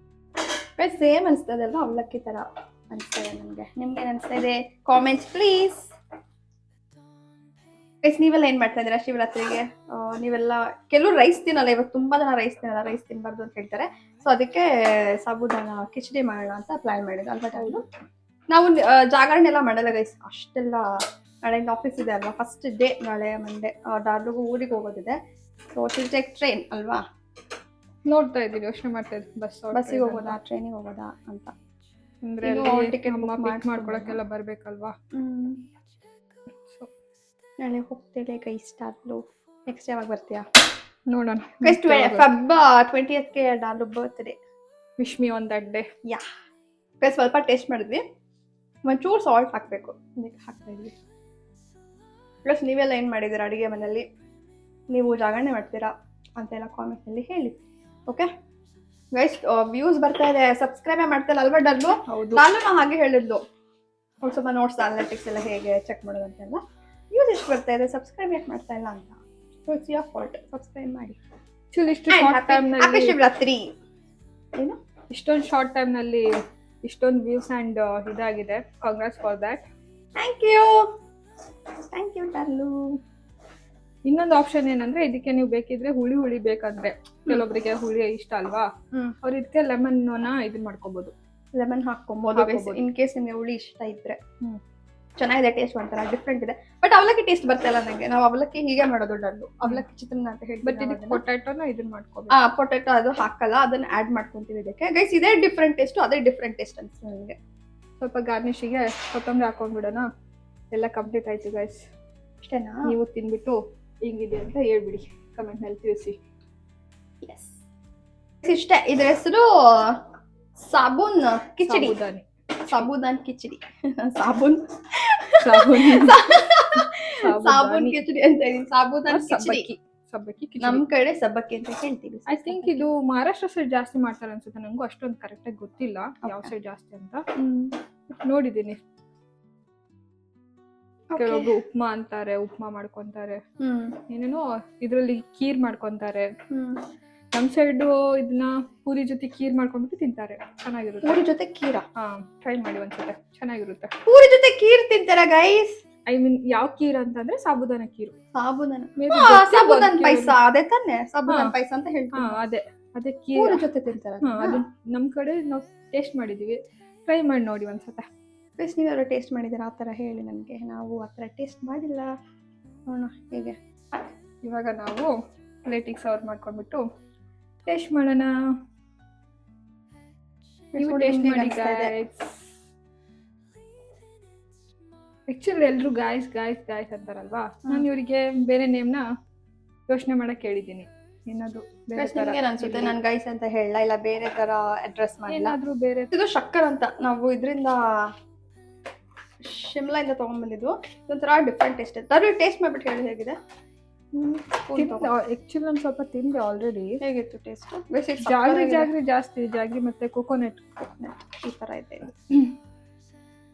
ಸೇಮ್ ಅನಿಸ್ತದೆ ಅಲ್ವಾ, ಅವಲಕ್ಕಿ ಥರ ಅನಿಸ್ತದೆ ನನಗೆ. ನಿಮ್ಗೆ ಏನು ಅನಿಸ್ತಾ ಇದೆ? Comments please. ಗೈಸ್ ನೀವೆಲ್ಲ ಏನು ಮಾಡ್ತಾ ಇದ್ದೀರಾ ಶಿವರಾತ್ರಿಗೆ? ನೀವೆಲ್ಲ ಕೆಲವರು ರೈಸ್ ತಿನ್ನಲ್ಲ, ಇವಾಗ ತುಂಬ ಜನ ರೈಸ್ ತಿನ್ನಲ್ಲ, ರೈಸ್ ತಿನ್ನಬಾರ್ದು ಅಂತ ಹೇಳ್ತಾರೆ. ಸೊ ಅದಕ್ಕೆ ಸಾಬುದಾನ ಕಿಚಡಿ ಮಾಡೋಣ ಅಂತ ಪ್ಲಾನ್ ಮಾಡಿದ್ದು ಅಲ್ವಾ ಟೈಮು. ನಾವು ಜಾಗರಣೆ ಎಲ್ಲ ಮಾಡಲ್ಲ ಗೈಸ್, ಅಷ್ಟೆಲ್ಲ. ನಾಳೆಯಿಂದ ಆಫೀಸ್ ಇದೆ ಅಲ್ವಾ, ಫಸ್ಟ್ ಡೇ ನಾಳೆ ಮಂಡೇ. ಡಾರ್ಲಿಗೂ ಊರಿಗೆ ಹೋಗೋದಿದೆ. ಸೊ ಶಿಲ್ ಟೇಕ್ ಟ್ರೈನ್ ಅಲ್ವಾ, ನೋಡ್ತಾ ಇದ್ದೀನಿ, ಯೋಚನೆ ಮಾಡ್ತಾ ಇದ್ದೀನಿ ಬಸ್ಸಿಗೆ ಹೋಗೋದಾ ಟ್ರೈನಿಗೆ ಹೋಗೋದಾ ಅಂತ. ಅಂದ್ರೆ ಟಿಕೆಟ್ ಮಾಡ್ಕೊಳಕ್ಕೆಲ್ಲ ಬರ್ಬೇಕಲ್ವಾ. ನಾಳೆ ಹೋಗ್ತೇವೆ ಗೈಸ್. ಡಾರ್ಲು ನೆಕ್ಸ್ಟ್ ಯಾವಾಗ ಬರ್ತೀಯಾ ನೋಡೋಣ. ಗೈಸ್ ಫೆಬ್ 20th ಡಾರ್ಲು birthday. Wish me on that day. Yeah guys ಸ್ವಲ್ಪ ಟೇಸ್ಟ್ ಮಾಡಿದ್ವಿ, ಒಂಚೂರು ಸಾಲ್ಟ್ ಹಾಕಬೇಕು, ಅದಕ್ಕೆ ಹಾಕ್ತಾ ಇದ್ವಿ. ಪ್ಲಸ್ ನೀವೆಲ್ಲ ಏನು ಮಾಡಿದ್ದೀರಾ ಅಡುಗೆ ಮನೆಯಲ್ಲಿ, ನೀವು ಜಾಗರಣೆ ಮಾಡ್ತೀರಾ ಅಂತೆಲ್ಲ ಕಾಮೆಂಟ್ನಲ್ಲಿ ಹೇಳಿ. ಓಕೆ ಗೈಸ್, ವ್ಯೂಸ್ ಬರ್ತಾ ಇದೆ, ಸಬ್ಸ್ಕ್ರೈಬೇ ಮಾಡ್ತಾ ಇಲ್ಲ ಅಲ್ವಾ ಡಲ್ಲು? ಹೌದು, ನಾನು ಹಾಗೆ ಹೇಳಿದ್ಲು, ಸ್ವಲ್ಪ ನೋಟ್ಸ್ ಅನಾಲಿಟಿಕ್ಸ್ ಎಲ್ಲ ಹೇಗೆ ಚೆಕ್ ಮಾಡೋದು ಅಂತೆಲ್ಲ. ವ್ಯೂಸ್ ಎಷ್ಟು ಬರ್ತಾ ಇದೆ, ಸಬ್ಸ್ಕ್ರೈಬ್ ಯಾಕೆ ಮಾಡ್ತಾ ಇಲ್ಲ ಅಂತ. ಇಟ್ಸ್ ಯುವರ್ ಫಾಲ್ಟ್, ಸಬ್ಸ್ಕ್ರೈಬ್ ಮಾಡಿ. ಹ್ಯಾಪಿ ಶಿವರಾತ್ರಿ. ಏನು ಇಷ್ಟೊಂದು ಶಾರ್ಟ್ ಟೈಮ್ನಲ್ಲಿ ಇಷ್ಟೊಂದು ವ್ಯೂಸ್ ಆ್ಯಂಡ್ ಇದಾಗಿದೆ. Congrats for that. Thank you ಡಲ್ಲು. ಇನ್ನೊಂದು ಆಪ್ಷನ್ ಏನಂದ್ರೆ, ಇದಕ್ಕೆ ನೀವು ಬೇಕಿದ್ರೆ ಹುಳಿ ಬೇಕಂದ್ರೆ, ಕೆಲವೊಬ್ಬರಿಗೆ ಹುಳಿ ಇಷ್ಟ ಅಲ್ವಾ, ಅವ್ರು ಇದಕ್ಕೆ ಲೆಮನ್ ಇದನ್ನ ಮಾಡ್ಕೋಬಹುದು, ಲೆಮನ್ ಹಾಕ್ಕೊಬಹುದು ಇನ್ ಕೇಸ್ ನಿಮಗೆ ಹುಳಿ ಇಷ್ಟ ಇದ್ರೆ. ಚೆನ್ನಾಗಿದೆ, ಟೇಸ್ಟ್ ಒಂಥರ ಡಿಫ್ರೆಂಟ್ ಇದೆ. ಬಟ್ ಅವಲಕ್ಕಿ ಟೇಸ್ಟ್ ಬರ್ತಾ ಇಲ್ಲ ನನಗೆ. ನಾವು ಅವಲಕ್ಕಿ ಹೀಗೆ ಮಾಡೋದು ಡಲ್ಲು, ಅವಲಕ್ಕಿ ಚಿತ್ರಾನ್ನ ಅಂತ ಹೇಳಿ. ಬಟ್ ಇದಕ್ಕೆ ಪೊಟ್ಯಾಟೋನ ಇದನ್ನ ಮಾಡ್ಕೋಬಹುದು. ಪೊಟ್ಯಾಟೊ ಅದು ಹಾಕಲ್ಲ, ಅದನ್ನ ಆಡ್ ಮಾಡ್ಕೊಂತೀವಿ ಇದಕ್ಕೆ. ಗೈಸ್ ಇದೇ ಡಿಫ್ರೆಂಟ್ ಟೇಸ್ಟ್, ಅದೇ ಡಿಫ್ರೆಂಟ್ ಟೇಸ್ಟ್ ಅನ್ಸುತ್ತೆ ನನಗೆ. ಸ್ವಲ್ಪ ಗಾರ್ನಿಶಿಗೆ ಕೊತ್ತಂಬರಿ ಹಾಕೊಂಡ್ಬಿಡೋಣ. ಎಲ್ಲ ಕಂಪ್ಲೀಟ್ ಆಯ್ತು ಗೈಸ್. ಅಷ್ಟೇನಾ? ನೀವು ತಿನ್ಬಿಟ್ಟು ಹಿಂಗಿದೆ ಅಂತ ಹೇಳ್ಬಿಡಿ, ಕಮೆಂಟ್ ನಲ್ಲಿ ತಿಳಿಸಿ. ಎಸ್ ಇಷ್ಟೇ. ಇದ್ರ ಹೆಸರು ಸಾಬೂನ್ ಕಿಚಡಿ. ಸಾಬೂದಾನ್ ಕಿಚಡಿ. ಸಾಬೂನ್ ಕಿಚಡಿ ಅಂತ ಹೇಳಿ, ಸಾಬೂದಾನ್ ಕಿಚಡಿ. ನಮ್ ಕಡೆ ಸಬ್ಬಕ್ಕಿ ಅಂತ ಹೇಳ್ತೀವಿ. ಐ ಥಿಂಕ್ ಇದು ಮಹಾರಾಷ್ಟ್ರ ಸೈಡ್ ಜಾಸ್ತಿ ಮಾಡ್ತಾರೆ ಅನ್ಸುತ್ತೆ, ನಂಗೂ ಅಷ್ಟೊಂದು ಕರೆಕ್ಟ್ ಆಗಿ ಗೊತ್ತಿಲ್ಲ ಯಾವ ಸೈಡ್ ಜಾಸ್ತಿ ಅಂತ. ನೋಡಿದ್ದೀನಿ ಕೆಲವೊಬ್ರು ಉಪ್ಮಾ ಅಂತಾರೆ, ಉಪ್ಮಾ ಮಾಡ್ಕೊಂತಾರೆ, ಏನೇನೋ ಇದ್ರಲ್ಲಿ ಕೀರ್ ಮಾಡ್ಕೊಂತಾರೆ. ನಮ್ ಸೈಡ್ ಇದನ್ನ ಪೂರಿ ಜೊತೆ ಕೀರ್ ಮಾಡ್ಕೊಂಡ್ಬಿಟ್ಟು ತಿಂತಾರೆ, ಚೆನ್ನಾಗಿರುತ್ತೆ. ಪೂರಿ ಜೊತೆ ಕೀರಾ? ಟ್ರೈ ಮಾಡಿ ಒಂದ್ಸಲ, ಚೆನ್ನಾಗಿರುತ್ತೆ. ಪೂರಿ ಜೊತೆ ಕೀರ್ ತಿಂತಾರ ಗೈಸ್? ಐ ಮೀನ್ ಯಾವ ಕೀರ್ ಅಂತಂದ್ರೆ ಸಾಬುದಾನ ಕೀರು. ಸಾಬುದಾನ ಪಾಯಸ ಅದೇ ತಾನೆ, ಸಾಬುದಾನ ಪಾಯಸ ಅಂತ ಹೇಳ್ತೀವಿ. ಅದೇ ಕೀರ್ ಪೂರಿ ಜೊತೆ ತಿಂತಾರ. ಅದು ನಮ್ ಕಡೆ ನಾವು ಟೇಸ್ಟ್ ಮಾಡಿದೀವಿ, ಟ್ರೈ ಮಾಡಿ ನೋಡಿ ಒಂದ್ಸತ. ಪ್ಲೀಸ್ ನೀವೆಲ್ಲ ಟೇಸ್ಟ್ ಮಾಡಿದ್ದೀರಾ ಆ ಥರ ಹೇಳಿ ನನಗೆ, ನಾವು ಆ ಥರ ಟೇಸ್ಟ್ ಮಾಡಿಲ್ಲ. ನೋಡೋಣ ಹೇಗೆ. ಇವಾಗ ನಾವು ಪ್ಲೇಟಿಗೆ ಸರ್ವ್ ಮಾಡ್ಕೊಂಡ್ಬಿಟ್ಟು ಟೇಸ್ಟ್ ಮಾಡೋಣ. ನೀವು ಟೇಸ್ಟ್ ಮಾಡಿ ಗೈಸ್. ಆಕ್ಚುಲಿ ಎಲ್ರು ಗಾಯ್ಸ್ ಅಂತಾರಲ್ವಾ, ನಾನು ಇವರಿಗೆ ಬೇರೆ ನೇಮ್ನ ಯೋಚನೆ ಮಾಡಕ್ ಹೇಳಿದ್ದೀನಿ. ಏನಾದ್ರು ಅನ್ಸುತ್ತೆ ನಾನು ಗೈಸ್ ಅಂತ ಹೇಳ, ಇಲ್ಲ ಬೇರೆ ತರ ಅಡ್ರೆಸ್ ಮಾಡಿ, ಏನಾದ್ರು ಬೇರೆ. ಇದು ಶಕ್ಕರ್ ಅಂತ ನಾವು ಇದರಿಂದ ಶಿಮ್ಲಾ ಇಂದ ತಗೊಂಡ್ಬಂದಿದ್ದು. ಒಂಥರ ಡಿಫ್ರೆಂಟ್ ಟೇಸ್ಟ್ ಇದೆ. ಅದು ಟೇಸ್ಟ್ ಮಾಡ್ಬಿಟ್ಟು ಹೇಳಿ ಹೇಗಿದೆ. ಆಕ್ಚುಲಿ ನಾನು ಸ್ವಲ್ಪ ತಿಂದೆ ಆಲ್ರೆಡಿ. ಹೇಗಿತ್ತು ಟೇಸ್ಟ್? ಜಾಗ್ರಿ ಮತ್ತೆ ಕೋಕೋನಟ್ ಈ ತರ ಇದೆ.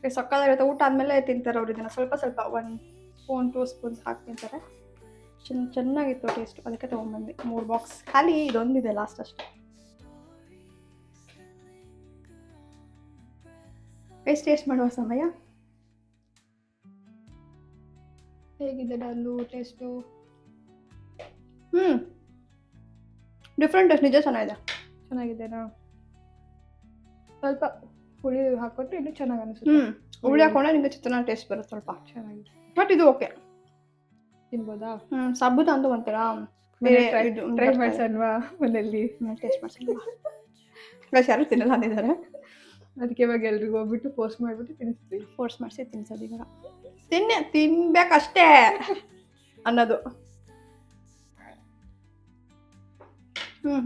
ಸಕ್ಕತ್ತಾಗಿರುತ್ತೆ. ಊಟ ಆದ್ಮೇಲೆ ತಿಂತಾರೆ ಅವ್ರು ಇದನ್ನ, ಸ್ವಲ್ಪ 1 ಸ್ಪೂನ್ 2 ಸ್ಪೂನ್ಸ್ ಹಾಕಿ ತಿಂತಾರೆ. ಚೆನ್ನಾಗಿತ್ತು ಟೇಸ್ಟ್, ಅದಕ್ಕೆ ತಗೊಂಡ್ಬಂದು 3 ಬಾಕ್ಸ್. ಖಾಲಿ ಇದೊಂದಿದೆ ಲಾಸ್ಟ್ ಅಷ್ಟೇ. ಎಷ್ಟು ಟೇಸ್ಟ್ ಮಾಡುವ ಸಮಯ. ಹೇಗಿದೆ ಡಲ್ಲು ಟೇಸ್ಟು? ಡಿಫ್ರೆಂಟ್ ಟೇಸ್ಟ್, ನಿಜ ಚೆನ್ನಾಗಿದೆನಾ? ಸ್ವಲ್ಪ ಹುಳಿ ಹಾಕೊಂಡ್ರೆ ಇನ್ನೂ ಚೆನ್ನಾಗಿ ಅನಿಸುತ್ತೆ. ಹುಳಿ ಹಾಕೊಂಡ್ರೆ ನಿಮಗೆ ಚಿತ್ರಾನ್ನ ಟೇಸ್ಟ್ ಬರುತ್ತೆ ಸ್ವಲ್ಪ ಚೆನ್ನಾಗಿದೆ. ಬಟ್ ಇದು ಓಕೆ, ತಿನ್ಬೋದಾ? ಸಾಬೂದಾನ ಅಂತ ಒಂಥರ ಟ್ರೈ ಮಾಡ್ಸಲ್ವಾ ಮನೆಯಲ್ಲಿ? ಟೇಸ್ಟ್ ಮಾಡ್ಸಲ್ವಾ? ಯಾರು ತಿನ್ನಲ್ಲ ಅಂದಿದ್ದಾರೆ, ಅದಕ್ಕೆ ಇವಾಗ ಎಲ್ರಿಗೂ ಹೋಗ್ಬಿಟ್ಟು ಫೋರ್ಸ್ ಮಾಡಿಬಿಟ್ಟು ತಿನ್ನಿಸ್ತೀವಿ. ಫೋರ್ಸ್ ಮಾಡಿಸಿ ತಿನ್ಸೋದು ಇವಾಗ. ತಿನ್ಬೇಕಷ್ಟೇ ಅನ್ನೋದು.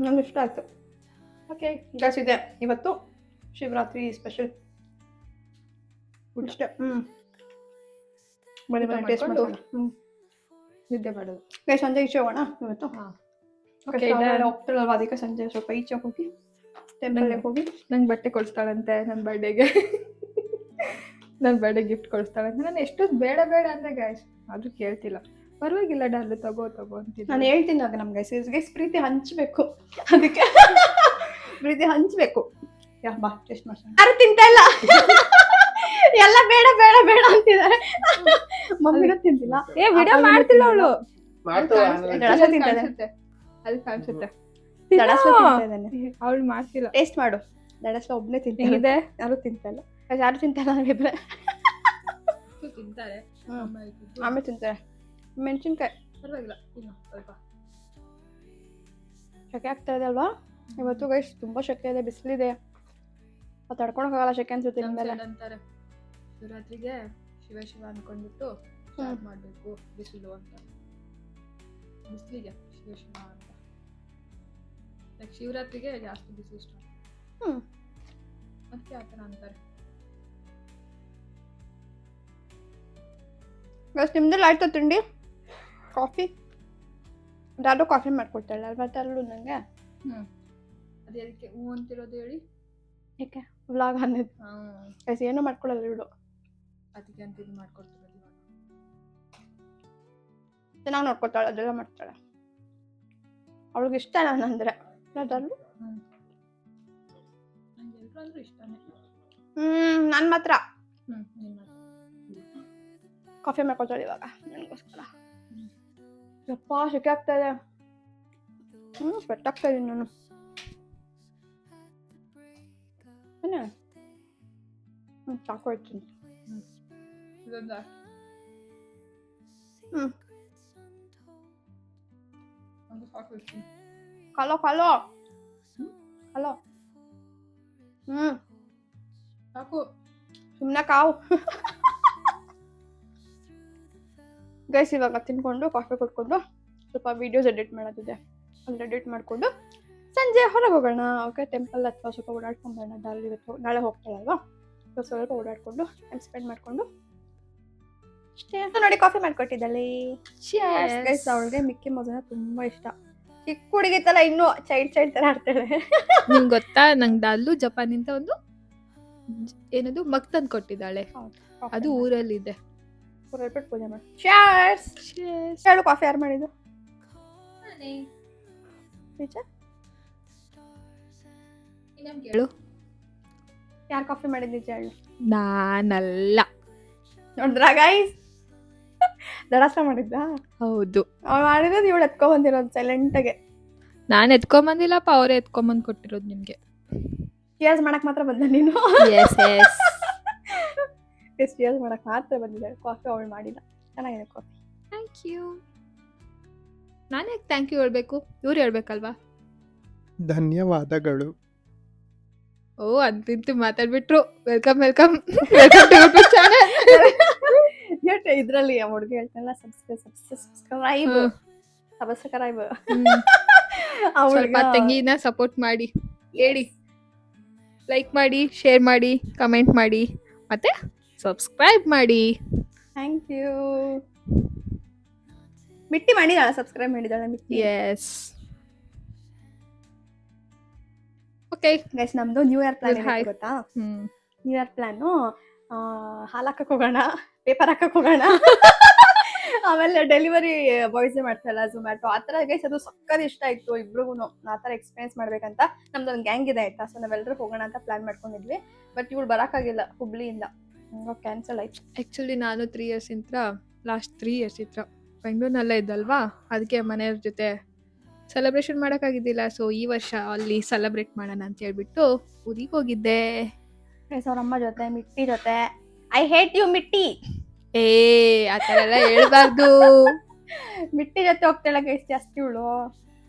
ನಮ್ಗೆ ಇಷ್ಟ ಆಯ್ತು. ಓಕೆ ಗೈಸ್, ಇದೆ ಇವತ್ತು ಶಿವರಾತ್ರಿ ಸ್ಪೆಷಲ್ ಫುಡ್. ಇಷ್ಟ. ಬನ್ನಿ ಟೇಸ್ಟ್ ಮಾಡೋಣ. ನಿದ್ದೆ ಮಾಡೋದು ಗೈಸ್. ಸಂಜೆ ಈಚೆ ಹೋಗೋಣ ಇವತ್ತು. ಹೋಗ್ತಿರಲ್ವ, ಅದಕ್ಕೆ ಸಂಜೆ ಸ್ವಲ್ಪ ಈಚೆ ಹೋಗಿ ಟೆಂಪಲ್ಗೆ ಹೋಗಿ. ನಂಗೆ ಬಟ್ಟೆ ಕೊಡಿಸ್ತಾಳಂತೆ ನನ್ನ ಬರ್ಡೇಗೆ. ನನ್ನ ಬರ್ಡೇ ಗಿಫ್ಟ್ ಕೊಡಿಸ್ತಾಳಂತೆ. ನಾನು ಎಷ್ಟೊಂದು ಬೇಡ ಅಂದ್ರೆ ಗೈಸ್ ಆದ್ರೂ ಕೇಳ್ತಿಲ್ಲ. ಪರವಾಗಿಲ್ಲ ಡಲ್ಲು ತಗೋ ಅಂತಿದ್ದೆ. ನಾನು ಹೇಳ್ತೀನಿ ಆಗ ನಮ್ಮ ಗೈಸ್ ಪ್ರೀತಿ ಹಂಚ್ಬೇಕು, ಅದಕ್ಕೆ ಪ್ರೀತಿ ಹಂಚ್ಬೇಕು. ಬಾ ಟೇಸ್ಟ್ ಮಾಡ್ಸೋಣ. ಯಾರು ತಿಂತಾ ಇಲ್ಲ. ಎಲ್ಲ ಬೇಡ ಬೇಡ ಬೇಡ ಅಂತಿದ್ದಾರೆ. ಮಮ್ಮಿನೂ ತಿಂತಿಲ್ಲ. ವಿಡಿಯೋ ಮಾಡ್ತಿಲ್ಲ ಅವಳು. ದಡಸ ತಿಂತಾ ಇದ್ದಾನೆ. ಅಲ್ಲಿ ಕಾಣಿಸುತ್ತೆ. ದಡಸ ತಿಂತಾ ಇದ್ದಾನೆ. ಅವಳು ಮಾಡ್ತಿಲ್ಲ. ಟೇಸ್ಟ್ ಮಾಡು. ದಡಸ ಒಬ್ಬನೇ ತಿಂತಿದೆ. ಹೆಂಗಿದೆ? ಯಾರು ತಿಂತಾ ಇಲ್ಲ. ಯಾರು ತಿಂತಾ ಇಲ್ಲ ನಾವಿಬ್ರೆ. ತಿಂತಾರೆ. ಆಮೇಲೆ ತಿಂತಾರೆ. ಮೆಣಸಿನ್ಕಾಯಿ ಪರವಾಗಿಲ್ಲ ತಿನ್ನು ಸ್ವಲ್ಪ. ಶೆಕೆ ಆಗ್ತಾ ಇದೆ ಅಲ್ವಾ ಇವತ್ತು ಗೈಸ್? ತುಂಬಾ ಶೆಕೆ ಇದೆ, ಬಿಸಿಲಿದೆ, ತಡ್ಕೊಳಕ್ಕಾಗಲ್ಲ ಶೆಕೆ ಅನ್ಸುತ್ತೆ ನಿಮ್ಮೆಲ್ಲ. ಅಂತಾರೆ ಶಿವರಾತ್ರಿಗೆ ಶಿವ ಶಿವ ಅನ್ಕೊಂಡ್ಬಿಟ್ಟು ಸ್ಟಾರ್ಟ್ ಮಾಡಬೇಕು ಬಿಸಿಲು ಅಂತ. ಬಿಸಿಲಿಗೆ ಶಿವ ಶಿವ ಅಂತ ಲೈಕ್ ಶಿವರಾತ್ರಿಗೆ ಜಾಸ್ತಿ ಬಿಸಿಲು ಸ್ಟಾರ್ಟ್. ಅದಕ್ಕೆ ಆ ಥರ ಅಂತಾರೆ. ಗೈಸ್ ನಿಮ್ದೆಲ್ಲ ಆಯ್ತಾ ತಿಂಡಿ? ಕಾಫಿ ಯಾರೋ ಕಾಫಿ ಮಾಡ್ಕೊಡ್ತಾಳೆ ಅಲ್ವಾ ಅಲ್ಲೂ ನನಗೆ. ಅದು ಅದಕ್ಕೆ ಹೂ ಅಂತಿರೋದು ಹೇಳಿ. ಏಕೆ ವ್ಲಾಗ್ ಅನ್ನೋದು? ಗೈಸ್ ಏನೂ ಮಾಡ್ಕೊಳ್ಳಲ್ಲ ಇವಳು. ಅದಕ್ಕೆ ಅಂತ ಇದು ಮಾಡ್ಕೊಡ್ತಿರೋದು ಇವಾಗ. ಚೆನ್ನಾಗಿ ನೋಡ್ಕೊತಾಳೆ, ಅದೆಲ್ಲ ಮಾಡ್ತಾಳೆ. ಅವಳಿಗೆ ಇಷ್ಟ ನಾನು ಅಂದರೆ ಅದಲ್ಲೂ. ನಂಗೆ ಎಲ್ಲರೂ ಅಂದ್ರೂ ಇಷ್ಟನೇ. ನನ್ನ ಮಾತ್ರ ನಿಮ್ಮ ಕಾಫಿ ಮಾಡ್ಕೊತಾಳೆ ಇವಾಗ ನನಗೋಸ್ಕರ. ಯಪ್ಪ ಶೆಕೆ ಆಗ್ತಾ ಇದೆ. ಸ್ವೆಟ್ ಆಗ್ತಾ ಇದೀನಿ ನಾನು. ಸಾಕು ಇರ್ತೀನಿ. ಕಾಲೋ ಕಾಲೋ ಹಲೋ. ಸಾಕು ಸುಮ್ಮನೆ ಕಾವು. ಗೈಸ್ ಇವಾಗ ತಿನ್ಕೊಂಡು ಕಾಫಿ ಕೊಟ್ಕೊಂಡು ಸ್ವಲ್ಪ ವಿಡಿಯೋಸ್ ಎಡಿಟ್ ಮಾಡೋದಿದೆ, ಅಲ್ಲಿ ಎಡಿಟ್ ಮಾಡಿಕೊಂಡು ಸಂಜೆ ಹೊರಗೆ ಹೋಗೋಣ. ಓಕೆ, ಟೆಂಪಲ್ ಅಥವಾ ಸ್ವಲ್ಪ ಓಡಾಡ್ಕೊಂಡ್ಬರೋಣ. ನಾಳೆ ಹೋಗ್ತಾಳಲ್ವಾ, ಸೊ ಸ್ವಲ್ಪ ಓಡಾಡ್ಕೊಂಡು ಟೈಮ್ ಸ್ಪೆಂಡ್ ಮಾಡಿಕೊಂಡು ಅಷ್ಟೇ. ನೋಡಿ ಕಾಫಿ ಮಾಡ್ಕೊಟ್ಟಿದ್ದಾಳೆ. ಗೈಸ್ ಅವಳಿಗೆ ಮಿಕ್ಕಿ ಮೌಸ್ನ ತುಂಬಾ ಇಷ್ಟ. ಚಿಕ್ಕ ಹುಡುಗಿ ತರ ಇನ್ನೂ ಚೈಲ್ಡ್ ತರ ಆಡ್ತಾಳೆ. ನಿಮ್ಗೆ ಗೊತ್ತಾ, ನಂಗೆ ಡಲ್ಲು ಜಪಾನಿಂದ ಒಂದು ಏನದು ಮಗ್ ತಂದು ಕೊಟ್ಟಿದ್ದಾಳೆ. ಅದು ಊರಲ್ಲಿದೆ. ಪೂಜೆ ಮಾಡಿ. ಹೇಳು ಕಾಫಿ ಯಾರು ಮಾಡಿದ್ದು? ಹೇಳು ಯಾರು ಕಾಫಿ ಮಾಡಿದ್ದು ನಿಜ ಹೇಳು. ನಾನಲ್ಲ. ನೋಡಿದ್ರಾ ಗೈಸ್, ದಡಾಸ ಮಾಡಿದ್ದ. ಹೌದು, ಅವ್ಳು ಮಾಡಿರೋದು ಇವಳು ಎತ್ಕೊಂಡ್ ಬಂದಿರೋದು ಸೈಲೆಂಟಾಗೆ. ನಾನು ಎತ್ಕೊಂಬಂದಿಲ್ಲಪ್ಪ, ಅವರೇ ಎತ್ಕೊಂಬಂದು ಕೊಟ್ಟಿರೋದು ನಿಮಗೆ. ಚಿಯರ್ಸ್ ಮಾಡಕ್ ಮಾತ್ರ ಬಂದ ನೀನು. ಚಿಯರ್ಸ್ ಮಾಡಕ್ ಮಾತ್ರ ಬಂದಿದ್ದಾಳೆ. ಕಾಫಿ ಅವಳು ಮಾಡಿಲ್ಲ. ಚೆನ್ನಾಗಿದೆ ಕಾಫಿ. Thank you. ನಾನು ಯಾಕೆ ಥ್ಯಾಂಕ್ ಯು ಹೇಳ್ಬೇಕು? ಇವ್ರು ಹೇಳ್ಬೇಕಲ್ವಾ? ಧನ್ಯವಾದಗಳು. ಓ ಅಂತಿಂತು ಮಾತಾಡ್ಬಿಟ್ರು. Welcome welcome welcome to YouTube channel. ಇದ್ರಲ್ಲಿ ಹುಡುಗಿ ಹೇಳ್ತಾನಲ್ಲ ಸಬ್ಸ್ಕ್ರೈಬ್. ಸ್ವಲ್ಪ ತಂಗಿನ ಸಪೋರ್ಟ್ ಮಾಡಿ, ಹೇಳಿ, ಲೈಕ್ ಮಾಡಿ, ಶೇರ್ ಮಾಡಿ, ಕಮೆಂಟ್ ಮಾಡಿ, ಮತ್ತೆ ಸಬ್ಸ್ಕ್ರೈಬ್ ಮಾಡಿ. Thank you. ಮಿಟ್ಟಿ ಮಾಡಿದಾಳ, ಸಬ್ಸ್ಕ್ರೈಬ್ ಮಾಡಿದಾಳೆ ಮಿಟ್ಟಿ. ಎಸ್. ಓಕೆ ಗೈಸ್, ನಮ್ದು ನ್ಯೂ ಇಯರ್ ಪ್ಲಾನ್ ಗೊತ್ತಾ? ನ್ಯೂ ಇಯರ್ ಪ್ಲಾನು ಹಾಲು ಹಾಕಕ್ ಹೋಗೋಣ, ಪೇಪರ್ ಹಾಕಕ್ ಹೋಗೋಣ, ಆಮೇಲೆ ಡೆಲಿವರಿ ಬಾಯ್ಸ್ ಮಾಡ್ತಾರಲ್ಲ ಝೊಮ್ಯಾಟೊ, ಆ ಥರ. ಗೈಸ್ ಅದು ಸಕ್ಕತ್ ಇಷ್ಟ ಆಯ್ತು ಇಬ್ರಿಗೂ. ಆ ಥರ ಎಕ್ಸ್ಪೀರಿಯನ್ಸ್ ಮಾಡ್ಬೇಕಂತ ನಮ್ದೊಂದು ಗ್ಯಾಂಗ್ ಇದೆ ಆಯ್ತಾ. ಸೊ ನಾವೆಲ್ಲರೂ ಹೋಗೋಣ ಅಂತ ಪ್ಲಾನ್ ಮಾಡ್ಕೊಂಡಿದ್ವಿ. ಬಟ್ ಇವಳು ಬರೋಕ್ಕಾಗಿಲ್ಲ ಹುಬ್ಳಿಯಿಂದ, ಕ್ಯಾನ್ಸಲ್ ಆಯ್ತು. ಆ್ಯಕ್ಚುಲಿ ನಾನು ಲಾಸ್ಟ್ 3 ಇಯರ್ಸ್ ಬೆಂಗಳೂರಿನಲ್ಲೇ ಇದ್ದಲ್ವಾ, ಅದಕ್ಕೆ ಮನೆಯವ್ರ ಜೊತೆ ಸೆಲೆಬ್ರೇಷನ್ ಮಾಡೋಕ್ಕಾಗಿದ್ದಿಲ್ಲ. ಸೊ ಈ ವರ್ಷ ಅಲ್ಲಿ ಸೆಲೆಬ್ರೇಟ್ ಮಾಡೋಣ ಅಂತ ಹೇಳ್ಬಿಟ್ಟು ಊರಿಗೆ ಹೋಗಿದ್ದೆ. ಅವ್ರ ಅಮ್ಮ ಜೊತೆ, ಮಿಟ್ಟಿ ಜೊತೆ. I hate you Mitti. ಆ ಥರ ಎಲ್ಲ ಹೇಳ್ಬಾರ್ದು. ಮಿಟ್ಟಿ ಜೊತೆ ಹೋಗ್ತಾಳೆ ಗೈಸ್ ಜಾಸ್ತಿ ಇವಳು.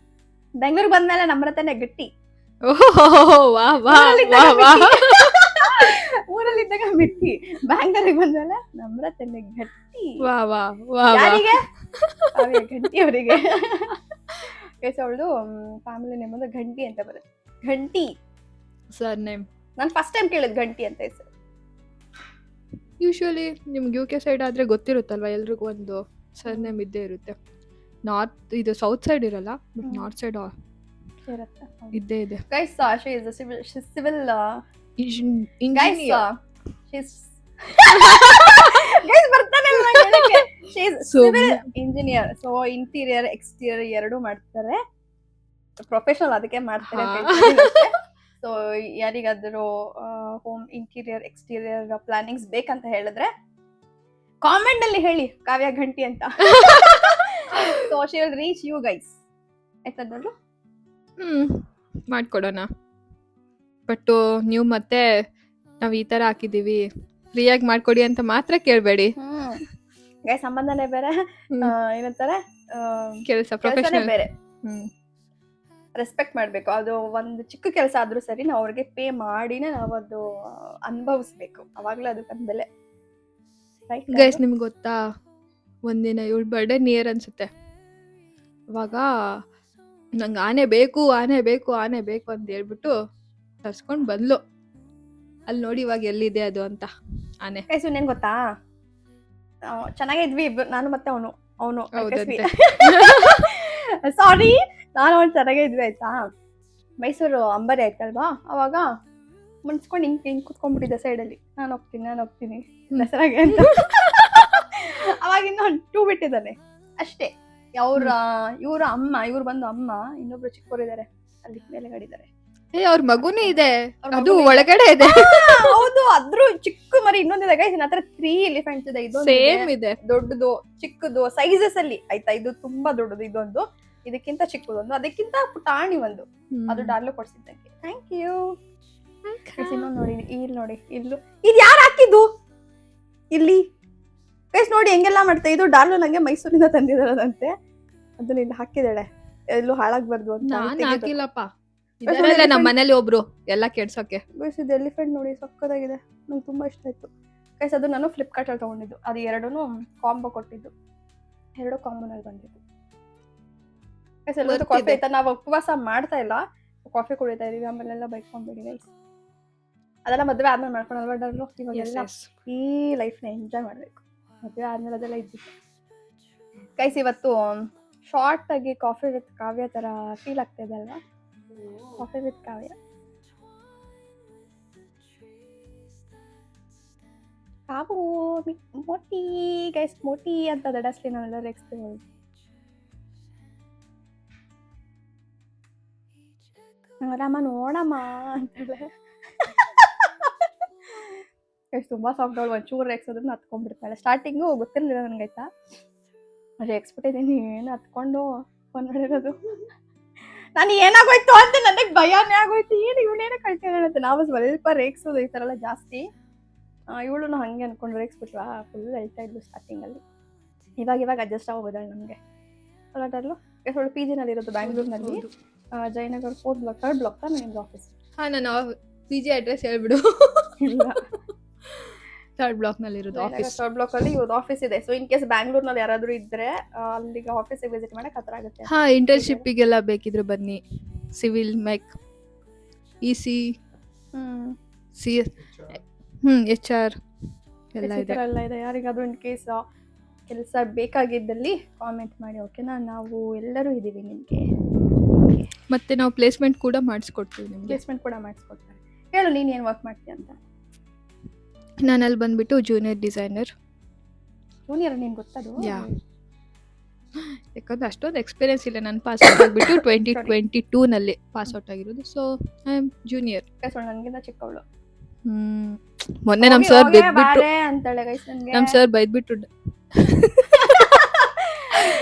ಬೆಂಗಳೂರಿಗೆ ಬಂದ್ಮೇಲೆ ನಮ್ರತನೇ ಗಟ್ಟಿ. ಊರಲ್ಲಿದ್ದಾಗ ಮಿಟ್ಟಿ, ಬ್ಯಾಂಗ್ಳೂರಿಗೆ ಬಂದ್ಮೇಲೆ ನಮ್ರತನೇ ಗಟ್ಟಿ. ಯಾರಿಗೆ? ಗಂಟಿ ಅವರಿಗೆ. ಗೈಸ್ ಅವಳು ಫ್ಯಾಮಿಲಿ ನೇಮ್ ಅಂದ್ರೆ ಗಂಟಿ ಅಂತ ಬರುತ್ತೆ. ಗಂಟಿ ಸರ್ ನೇಮ್. ನಾನು ಫಸ್ಟ್ ಟೈಮ್ ಕೇಳಿದ್ ಗಂಟಿ ಅಂತ ಹೆಸರು. ಯೂಶುವಲಿ ನಿಮ್ಗೆ UK ಸೈಡ್ ಆದರೆ ಗೊತ್ತಿರುತ್ತಲ್ವ, ಎಲ್ರಿಗೂ ಒಂದು ಸರ್ ನೇಮ್ ಇದ್ದೇ ಇರುತ್ತೆ. ಇದು ಸೌತ್ ಸೈಡ್ ಇರಲ್ಲ, ಬಟ್ ನಾರ್ತ್ ಸೈಡ್ ಇದ್ದೇ ಇದೆ. Guys she is civil engineer. Engineer. So interior exterior ಎರಡೂ ಮಾಡ್ತಾರೆ. ಪ್ರೊಫೆಷನಲ್ ಅದಕ್ಕೆ ಮಾಡ್ತಾರೆ. ಸೊ ಯಾರಿಗಾದರೂ ಹೋಮ್ ಇಂಟೀರಿಯರ್ ಎಕ್ಸ್ಟೀರಿಯರ್ ಪ್ಲಾನಿಂಗ್ಸ್ ಬೇಕಂತ ಹೇಳಿದ್ರೆ ಕಾಮೆಂಟ್ ಅಲ್ಲಿ ಹೇಳಿ ಕಾವ್ಯ ಘಂಟಿ ಅಂತ. So she will reach you guys. ಆಯ್ತದಲ್ಲ ಮಾಡ್ಕೊಡೋಣ. ಬಟ್ ನೀವು ಮತ್ತೆ ನಾವು ಈ ತರ ಹಾಕಿದೀವಿ ಫ್ರೀಯಾಗಿ ಮಾಡ್ಕೊಡಿ ಅಂತ ಮಾತ್ರ ಕೇಳಬೇಡಿ. ಗೈಸ್ ಸಂಬಂಧನೇ ಬೇರೆ, ಏನಂತಾರೆ ಕೆಲಸ ಕೆಲಸನೇ ಪ್ರೊಫೆಷನಲ್. ಬೇರೆ. ರೆಸ್ಪೆಕ್ಟ್ ಮಾಡ್ಬೇಕು. ಅದು ಒಂದು ಚಿಕ್ಕ ಕೆಲಸ ಆದ್ರೂ ಸರಿ ನಾವು ಅವ್ರಿಗೆ ಪೇ ಮಾಡಿನೇ ನಾವು ಅದು ಅನುಭವಿಸ್ಬೇಕು, ಅವಾಗ್ಲೇ ಅದಕ್ಕೆ ಬೆಲೆ. ಗೈಸ್ ನಿಮ್ಗೆ ಗೊತ್ತಾ, ಒಂದಿನ ಇವಳು ಬರ್ಡೇ ನಿಯರ್ ಅನ್ಸುತ್ತೆ, ಅವಾಗ ನಂಗೆ ಆನೆ ಬೇಕು ಆನೆ ಬೇಕು ಆನೆ ಬೇಕು ಅಂತ ಹೇಳ್ಬಿಟ್ಟು ತರ್ಸ್ಕೊಂಡು ಬಂದ್ಲು. ಅಲ್ಲಿ ನೋಡಿ ಇವಾಗ ಎಲ್ಲಿದೆ ಅದು ಅಂತ ಆನೆ. ಗೈಸ್ ಇನ್ನೇನ್ ಗೊತ್ತಾ, ಚೆನ್ನಾಗಿದ್ವಿ ನಾನು ಮತ್ತೆ ಅವನು ಹೌದಂತೆ. ಸಾರಿ ನಾನು ಅವ್ನು ಚೆನ್ನಾಗೇ ಇದ್ವಿ ಆಯ್ತಾ. ಮೈಸೂರು ಅಂಬರಿ ಆಯ್ತಲ್ವಾ, ಅವಾಗ ಮುನ್ಸ್ಕೊಂಡು ಹಿಂಗೆ ಕುತ್ಕೊಂಡ್ಬಿಟ್ಟಿದ್ದೆ ಸೈಡಲ್ಲಿ, ನಾನು ಹೋಗ್ತೀನಿ ದಸರಾಗೆ ಅಂತ. ಅವಾಗ ಇನ್ನೊಂದು 2 ಬಿಟ್ಟಿದ್ದಾನೆ ಅಷ್ಟೇ. ಇವ್ರ ಅಮ್ಮ, ಇವ್ರು ಬಂದು ಅಮ್ಮ, ಇನ್ನೊಬ್ರು ಚಿಕ್ಕವರಿದ್ದಾರೆ ಅಲ್ಲಿ ಮೇಲೆಗಡಿದ್ದಾರೆ. ಅವ್ರ ಮಗುನೇ ಇದೆ, ಅವ್ರ ಅದು ಮಗುನೇ ಇದೆ. ಒಳಗಡೆ ಇದೆ. ಹೌದು, ಅದ್ರ ಚಿಕ್ಕ ಮರಿ ಇನ್ನೊಂದಿದೆ ಗೈಸ್. ನನ್ನ ಹತ್ರ 3 ಎಲಿಫೆಂಟ್ಸ್ ಇದೆ. ಇದೊಂದು ಸೇಮ್ ಇದೆ, ದೊಡ್ಡದು ಚಿಕ್ಕದು ಸೈಜಸ್ ಅಲ್ಲಿ ಆಯ್ತಾ. ಇದು ತುಂಬಾ ದೊಡ್ಡದು, ಇದೊಂದು ಇದಕ್ಕಿಂತ ಚಿಕ್ಕದೊಂದು, ಅದಕ್ಕಿಂತ ಪುಟಾಣಿ ಒಂದು. ಅದು ಡಾರ್ಲು ಕೊಡ್ಸಿದ್ದಕ್ಕೆ ಥ್ಯಾಂಕ್ ಯು. ಇನ್ನೊಂದು ನೋಡಿ, ಇಲ್ಲಿ ನೋಡಿ, ಇದು ಯಾರು ಹಾಕಿದ್ದು ಇಲ್ಲಿ ಗೈಸ್ ನೋಡಿ ಹೆಂಗೆಲ್ಲ ಮಾಡ್ತಾ. ಇದು ಡಾರ್ಲು ನಂಗೆ ಮೈಸೂರಿಂದ ತಂದಿರೋದಂತೆ, ಅದನ್ನ ಇಲ್ಲಿ ಹಾಕಿದಾಳೆ ಎಲ್ಲೂ ಹಾಳಾಗ್ಬಾರ್ದು ಅಂತ. ನಾನು ಹಾಕಿಲ್ಲಪ್ಪ, ಇದರಲ್ಲೇ ನಮ್ಮ ಮನೇಲಿ ಒಬ್ರು ಎಲ್ಲ ಕೆಡ್ಸೋಕೆ. ಗೈಸ್ ಇದು ಎಲಿಫೆಂಟ್ ನೋಡಿ ಸಕ್ಕತ್ತಾಗಿದೆ, ನಂಗೆ ತುಂಬಾ ಇಷ್ಟ ಆಯ್ತು ಗೈಸ್. ಅದು ನಾನು ಫ್ಲಿಪ್ಕಾರ್ಟ್ ಅಲ್ಲಿ ತಗೊಂಡಿದ್ದು, ಅದು 2 ಕಾಂಬೋ ಕೊಟ್ಟಿದ್ದು, 2 ಕಾಂಬೋನಲ್ಲಿ ಬಂದಿದ್ದು. ಗೈಸ್ ಎಲ್ಲರೂ ಕಾಫಿ ಆಯ್ತಾ? ನಾವು ಉಪವಾಸ ಮಾಡ್ತಾ ಇಲ್ಲ, ಕಾಫಿ ಕುಡಿತಾ ಇದೀವಿ. ಆಮೇಲೆಲ್ಲ ಬೈಕೊಂಡ್ಬಿಡಿ ಗೈಸ್, ಅದೆಲ್ಲ ಮದುವೆ ಆದ್ಮೇಲೆ ಮಾಡ್ಕೊಳಲ್ವಾ ಡಾರ್ಲು. ಇವಾಗೆಲ್ಲ ಈ ಲೈಫ್ನ ಎಂಜಾಯ್ ಮಾಡ್ಬೇಕು, ಮದುವೆ ಆದ್ಮೇಲೆ ಅದೆಲ್ಲ ಇದ್ದಿತ್ತು ಗೈಸ್. ಇವತ್ತು ಶಾರ್ಟ್ ಆಗಿ ಕಾಫಿ ವಿತ್ ಕಾವ್ಯ ತರ ಫೀಲ್ ಆಗ್ತಾ ಇದೆ ಅಲ್ವಾ? ಕಾಫಿ ವಿತ್ ಕಾವ್ಯ. ಕಾವು ಮೋಟಿ ಗೈಸ್, ಮೋಟಿ ಅಂತ ದಡಸ್ಲಿ ನಾನೆಲ್ಲರೂ ಎಕ್ಸ್ಪೀರಿಯನ್ಸ್. ರಾಮ ನೋಡಮ್ಮ ಅಂತೇಳೆ ತುಂಬಾ ಸಾಫ್ಟ್. ಅವಳು ಒಂಚೂರು ರೇಗ್ಸೋದನ್ನ ಹತ್ಕೊಂಡ್ಬಿಡ್ತಾಳೆ. ಸ್ಟಾರ್ಟಿಂಗು ಗೊತ್ತಿರಲಿಲ್ಲ ನನಗಾಯ್ತಾ, ರೇಗ್ಸ್ಬಿಟ್ಟಿದ್ದೀನಿ, ಏನು ಹತ್ಕೊಂಡು ಫೋನ್ ಮಾಡಿರೋದು. ನಾನು ಏನಾಗೋಯ್ತು ಅಂತ ನನಗೆ ಭಯನೇ ಆಗೋಯ್ತು. ಏನು ಇವಳೇನೋ ಕಳ್ತಿದ್ದಾಳೆ. ನಾವು ಸ್ವಲ್ಪ ರೇಗ್ಸೋದು ಈ ಥರ ಎಲ್ಲ ಜಾಸ್ತಿ. ಇವಳು ಹಂಗೆ ಅನ್ಕೊಂಡು ರೇಗ್ಸ್ಬಿಟ್ವಾ, ಫುಲ್ ಹೇಳ್ತಾ ಇದ್ಲು ಸ್ಟಾರ್ಟಿಂಗಲ್ಲಿ. ಇವಾಗ ಅಡ್ಜಸ್ಟ್ ಆಗೋದಾಳೆ ನಮಗೆ. ಅಲ್ಲಾಟರ್ಲು ಇವಳು ಪಿ ಜಿನಲ್ಲಿ ಇರೋದು ಬ್ಯಾಂಗ್ಳೂರ್ನಲ್ಲಿ, Jayanagar 4th block 3rd block ತಾನೆ ನಿಮ್ದು ಆಫೀಸ್? ನಾನು ಪಿ ಜಿ ಅಡ್ರೆಸ್ ಹೇಳ್ಬಿಡು. ಇಲ್ಲ, 3rd ಬ್ಲಾಕ್ ನಲ್ಲಿ ಇರೋದು ಆಫೀಸ್. 3rd ಬ್ಲಾಕ್ ಅಲ್ಲಿ ಇವ್ರದ್ದು ಆಫೀಸ್ ಇದೆ. ಸೊ ಇನ್ ಕೇಸ್ ಬ್ಯಾಂಗ್ಳೂರ್ನಲ್ಲಿ ಯಾರಾದ್ರೂ ಇದ್ರೆ ಅಲ್ಲಿಗೆ ಆಫೀಸಿಗೆ ವಿಸಿಟ್ ಮಾಡಕ್ ಹತ್ರ ಆಗುತ್ತೆ. ಹಾ, ಇಂಟರ್ನ್ಶಿಪ್ಪಿಗೆಲ್ಲ ಬೇಕಿದ್ರೆ ಬನ್ನಿ. ಸಿವಿಲ್, ಮೆಕ್, ಇಸಿ, ಸಿ, HR ಎಲ್ಲ ಇದೆ. ಯಾರಿಗಾದ್ರೂ ಇನ್ ಕೇಸ್ ಕೆಲಸ ಬೇಕಾಗಿದ್ದಲ್ಲಿ ಕಾಮೆಂಟ್ ಮಾಡಿ, ಓಕೆನಾ? ನಾವು ಎಲ್ಲರೂ ಇದೀವಿ ನಿಮಗೆ. ಮತ್ತೆ ನಾವು ಪ್ಲೇಸ್ಮೆಂಟ್ ಕೂಡ ಮಾಡಿಸ್ಕೊಡ್ತೀವಿ ನಿಮಗೆ. ಪ್ಲೇಸ್ಮೆಂಟ್ ಕೂಡ ಮಾಡಿಸ್ಕೊಡ್ತಾರೆ. ಹೇಳು ನೀನು ಏನು ವರ್ಕ್ ಮಾಡ್ತೀಯ ಅಂತ. ನಾನು ಅಲ್ಲಿ ಬಂದ್ಬಿಟ್ಟು ಜೂನಿಯರ್ ಡಿಸೈನರ್. ಜೂನಿಯರ್ ನೀನು ಗೊತ್ತದು? ಯಾಕಂದ್ರೆ ಅಷ್ಟೊಂದು ಎಕ್ಸ್ಪೀರಿಯನ್ಸ್ ಇಲ್ಲ. ನಾನು ಪಾಸ್ ಔಟ್ ಆಗಿಬಿಟ್ಟು 2022 ನಲ್ಲಿ ಪಾಸ್ ಔಟ್ ಆಗಿರೋದು. So I am junior. ನನಗಿಂತ ಚಿಕ್ಕವಳು. ಮೊನ್ನೆ ನಮ್ಮ ಸರ್ ಬೈದ್ಬಿಟ್ಟು ಅಂತಾಳೆ ಗೈಸ್ ನನಗೆ. ನಮ್ಮ ಸರ್ ಬೈದ್ಬಿಟ್ಟು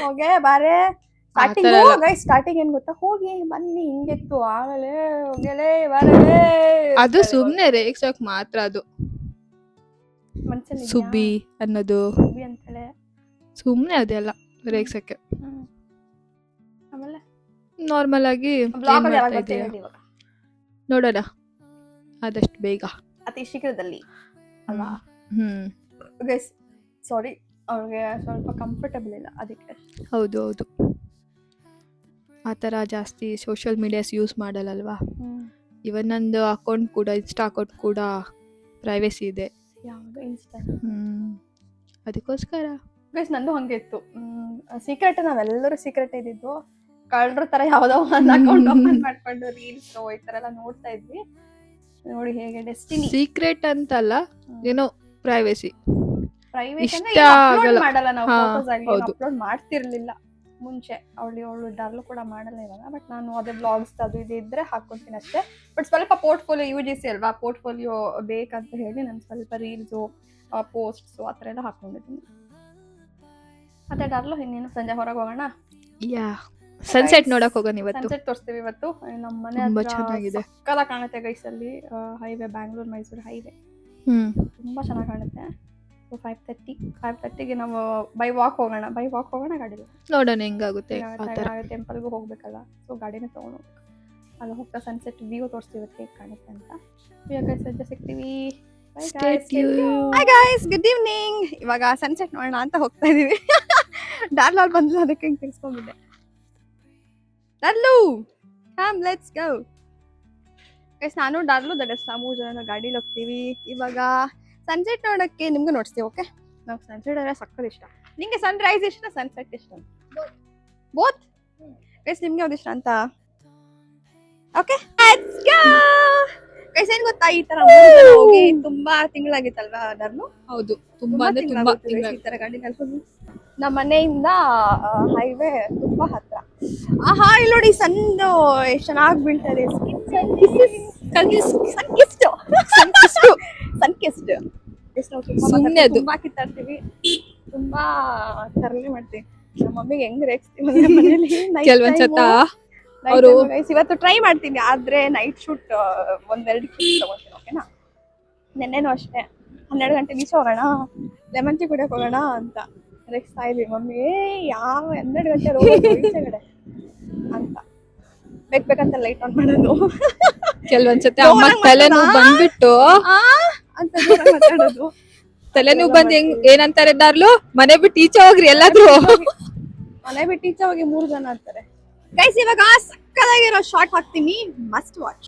ಹೋಗೆ ಬಾರೆ. ಸ್ಟಾರ್ಟಿಂಗ್ ಏನ್ ಗೊತ್ತಾ, ಹೋಗಿ ಬನ್ನಿ ಹಿಂಗೆತ್ತು, ಆಮೇಲೆ ಹೋಗಲೇ ಬಾರೇ. ಅದು ಸುಮ್ನೆ ರೇಗ್ಸೋಕ್ ಮಾತ್ರ. ಅದು ಮನ್ಸಲ್ಲಿ ಸುಬ್ಬಿ ಅನ್ನೋದು ಸುಬ್ಬಿ ಅಂತಾಳೆ ಸುಮ್ನೆ, ಅದೆಲ್ಲ ರೇಗ್ಸಕ್ಕೆ. ಆಮೇಲೆ ನಾರ್ಮಲ್ ಆಗಿ ನೋಡೋಣ ಆದಷ್ಟು ಬೇಗ, ಅತಿ ಶೀಘ್ರದಲ್ಲಿ ಅಲ್ವಾ? ಗೈಸ್ ಸಾರಿ, ಅವ್ರಿಗೆ ಸ್ವಲ್ಪ ಕಂಫರ್ಟಬಲ್ ಇಲ್ಲ ಅದಕ್ಕೆ. ಹೌದು, ಆ ಥರ ಜಾಸ್ತಿ ಸೋಷಿಯಲ್ ಮೀಡಿಯಾಸ್ ಯೂಸ್ ಮಾಡಲ್ಲಲ್ವಾ. ಇವನ್ ನಂದು ಅಕೌಂಟ್ ಕೂಡ, ಇನ್ಸ್ಟಾ ಅಕೌಂಟ್ ಕೂಡ ಪ್ರೈವೇಸಿ ಇದೆ. ಯಾವುದು ಇನ್ಸ್ಟಾ? ಅದಕ್ಕೋಸ್ಕರ ಗೈಸ್ ನಂದು ಹಂಗೆ ಇತ್ತು. ಸೀಕ್ರೆಟ್, ನಾವೆಲ್ಲರೂ ಸೀಕ್ರೆಟ್ ಇದ್ದಿದ್ದು. ಕಳ್ರ ತರ ಯಾವ್ದೋ ಒಂದು ಅಕೌಂಟ್ ಓಪನ್ ಮಾಡ್ಕೊಂಡು ರೀಲ್ಸ್ ಈ ತರ ಎಲ್ಲ ನೋಡ್ತಾ ಇದ್ವಿ. ನೋಡಿ ಹೇಗೆ ಡೆಸ್ಟಿನಿ. ಸೀಕ್ರೆಟ್ ಅಂತಲ್ಲ, ಏನೋ ಪ್ರೈವೇಸಿ. ಪ್ರೈವೇಟ್ ಅಂದ್ರೆ ಅಪ್ಲೋಡ್ ಮಾಡಲ್ಲ ನಾವು, ಫೋಟೋಸ್ ಆಗಿ ಅಪ್ಲೋಡ್ ಮಾಡ್ತಿರ್ಲಿಲ್ಲ. ಮುಂಚೆ ಅವಳು ಡಾರ್ಲು ಕೂಡ ಮಾಡಲ್ಲ ಇವಾಗ, ಬಟ್ ನಾನು ಅದೇ ಬ್ಲಾಗ್ಸ್ ಅದು ಇದು ಇದ್ರೆ ಹಾಕ್ಕೊತೀನಿ ಅಷ್ಟೇ. ಬಟ್ ಸ್ವಲ್ಪ ಪೋರ್ಟ್ಫೋಲಿಯೋ UGC ಅಲ್ವಾ, ಪೋರ್ಟ್ಫೋಲಿಯೋ ಬೇಕಂತ ಹೇಳಿ ನಾನು ಸ್ವಲ್ಪ ರೀಲ್ಸು ಪೋಸ್ಟ್ಸು ಆ ಥರ ಎಲ್ಲ ಹಾಕ್ಕೊಂಡಿದ್ದೀನಿ. ಮತ್ತೆ ಡಾರ್ಲು ಇನ್ನೇನು ಸಂಜೆ ಹೊರಗೆ ಹೋಗೋಣ. ಸನ್ಸೆಟ್ ನೋಡಕ್ ಹೋಗೋಣ ಇವತ್ತು. ಸನ್ಸೆಟ್ ತೋರಿಸ್ತೀವಿ ಇವತ್ತು. ನಮ್ಮ ಮನೆ ತುಂಬಾ ಹತ್ರ ಚೆನ್ನಾಗಿದೆ. ಸಕ್ಕತ್ತಾಗಿ ಕಾಣುತ್ತೆ ಗೈಸ್. ಅಲ್ಲಿ ಹೈವೇ, ಬ್ಯಾಂಗ್ಳೂರ್ ಮೈಸೂರು ಹೈವೇ ತುಂಬಾ ಚೆನ್ನಾಗಿ ಕಾಣುತ್ತೆ. ಸೊ 5:30ಗೆ ನಾವು ಬೈ ವಾಕ್ ಹೋಗೋಣ ಗಾಡಿಲಿ. ನೋಡೋಣ ಹೆಂಗಾಗುತ್ತೆ ಆ ಥರ. ಟೆಂಪಲ್ಗೂ ಹೋಗ್ಬೇಕಲ್ಲ, ಸೊ ಗಾಡಿನೇ ತೊಗೊಂಡು ಹೋಗ್ಬೇಕು. ಅಲ್ಲಿ ಹೋಗ್ತಾ ಸನ್ಸೆಟ್ ವ್ಯೂ ತೋರಿಸ್ತೀವಿ ಹೇಗೆ ಕಾಣುತ್ತೆ ಅಂತ. ಇವಾಗ ಸಂಜೆ ಸಿಗ್ತೀವಿ. Hi guys, good evening. ಇವಾಗ ಸನ್ಸೆಟ್ ನೋಡೋಣ ಅಂತ ಹೋಗ್ತಾ ಇದೀವಿ. ಡಾರ್ಲು ಬಂದ್ಲು, ಅದಕ್ಕೆ ಹಿಂಗೆ ತಿಳ್ಸ್ಕೊಂಡ್ಬಿಟ್ಟೆ. ಡಾರ್ಲು ಕಮ್ ಲೆಟ್ಸ್ ಗೋ. ಗೈಸ್ ನಾನು ಡಾರ್ಲು ದಡಸ್ಲ 3 ಜನ ಗಾಡೀಲಿ ಹೋಗ್ತೀವಿ. ಇವಾಗ ಸನ್ಸೆಟ್ ನೋಡೋಕ್ಕೆ ನಿಮ್ಗೂ ನೋಡ್ತೀವಿ. ಓಕೆ, ನಾವು ಸನ್ಸೆಟ್ ಅಂದರೆ ಸಕ್ಕತ್ ಇಷ್ಟ. ನಿಮಗೆ ಸನ್ರೈಸ್ ಇಷ್ಟ, ಸನ್ಸೆಟ್ ಇಷ್ಟ? ಬೋತ್. ಗೈಸ್ ನಿಮ್ಗೆ ಯಾವ್ದು ಇಷ್ಟ ಅಂತ? Okay let's go. ಗೈಸ್ ಏನ್ ಗೊತ್ತಾ, ಈ ತರ ಹೋಗಿ ತುಂಬಾ ತಿಂಗಳಾಗಿತ್ತಲ್ವಾ ಡಾರ್ಲು? ಹೌದು, ತುಂಬಾ ಅಂದ್ರೆ ತುಂಬಾ ಈ ತರ ಗಾಡಿನಲ್ಲಿ ನಮ್ಮ ಮನೆಯಿಂದ ಹೈವೇ ತುಂಬಾ ಹತ್ರ. ಆಹಾ, ಇಲ್ಲಿ ನೋಡಿ ಸಂದು ಎಷ್ಟು ಚೆನ್ನಾಗಿ ಬೀಳ್ತಾ ಇದೆ. ಸುಮ್ನೆ ಅದು. ತುಂಬಾ ಕಿತ್ತಾಡ್ತೀವಿ, ತುಂಬಾ ತರಲೆ ಮಾಡ್ತೀವಿ. ನಮ್ಮ ಮಮ್ಮಿಗೆ ಹೆಂಗ್ ರೇಗಿಸ್ತೀವಿ ಅಂದ್ರೆ ಮನೇಲಿ ಕೆಲವೊಂದ್ಸತ ಅವರು ಇವತ್ತು ಟ್ರೈ ಮಾಡ್ತೀನಿ, ಆದ್ರೆ ನೈಟ್ ಶೂಟ್ 1-2 ಕ್ಲಿಪ್ ತಗೋತೀನಿ. ಓಕೆನಾ? ನೆನ್ನೆನೂ ಅಷ್ಟೇ 12 ಗಂಟೆ ಬೀಚ್ ಹೋಗೋಣ, ಲೆಮನ್ ಟೀ ಕುಡಿಯಕ್ಕೆ ಹೋಗೋಣ ಅಂತ ರೇಗಿಸ್ತಾ ಇದ್ವಿ. ಮಮ್ಮಿ ಯಾವ 12 ಗಂಟೆ ಈಚೆಗಡೆ ಅಂತ ಬೇಕಂತ ಲೈಟ್ ಆನ್ ಮಾಡೋದು. ಕೆಲವೊಂದ್ಸತಿ ಅಮ್ಮ ತಲೆನೋವು ಬಂದ್ಬಿಟ್ಟು ಅಂತ ಜೋರಾಗಿ ಮಾತಾಡೋದು. ತಲೆನೋವು ಬಂದ್ ಏನಂತಾರೆ ಡಾರ್ಲು, ಮನೆ ಬಿಟ್ಟು ಈಚೆ ಹೋಗ್ರಿ ಎಲ್ಲಾದ್ರೂ. ಮನೆ ಬಿಟ್ಟು ಈಚೆ ಹೋಗಿ 3 ಜನ ಅಂತಾರೆ. ಗೈಸ್ ಇವಾಗ ಸಕ್ಕತ್ತಾಗಿರೋ ಶಾರ್ಟ್ ಹಾಕ್ತೀನಿ, ಮಸ್ಟ್ ವಾಚ್.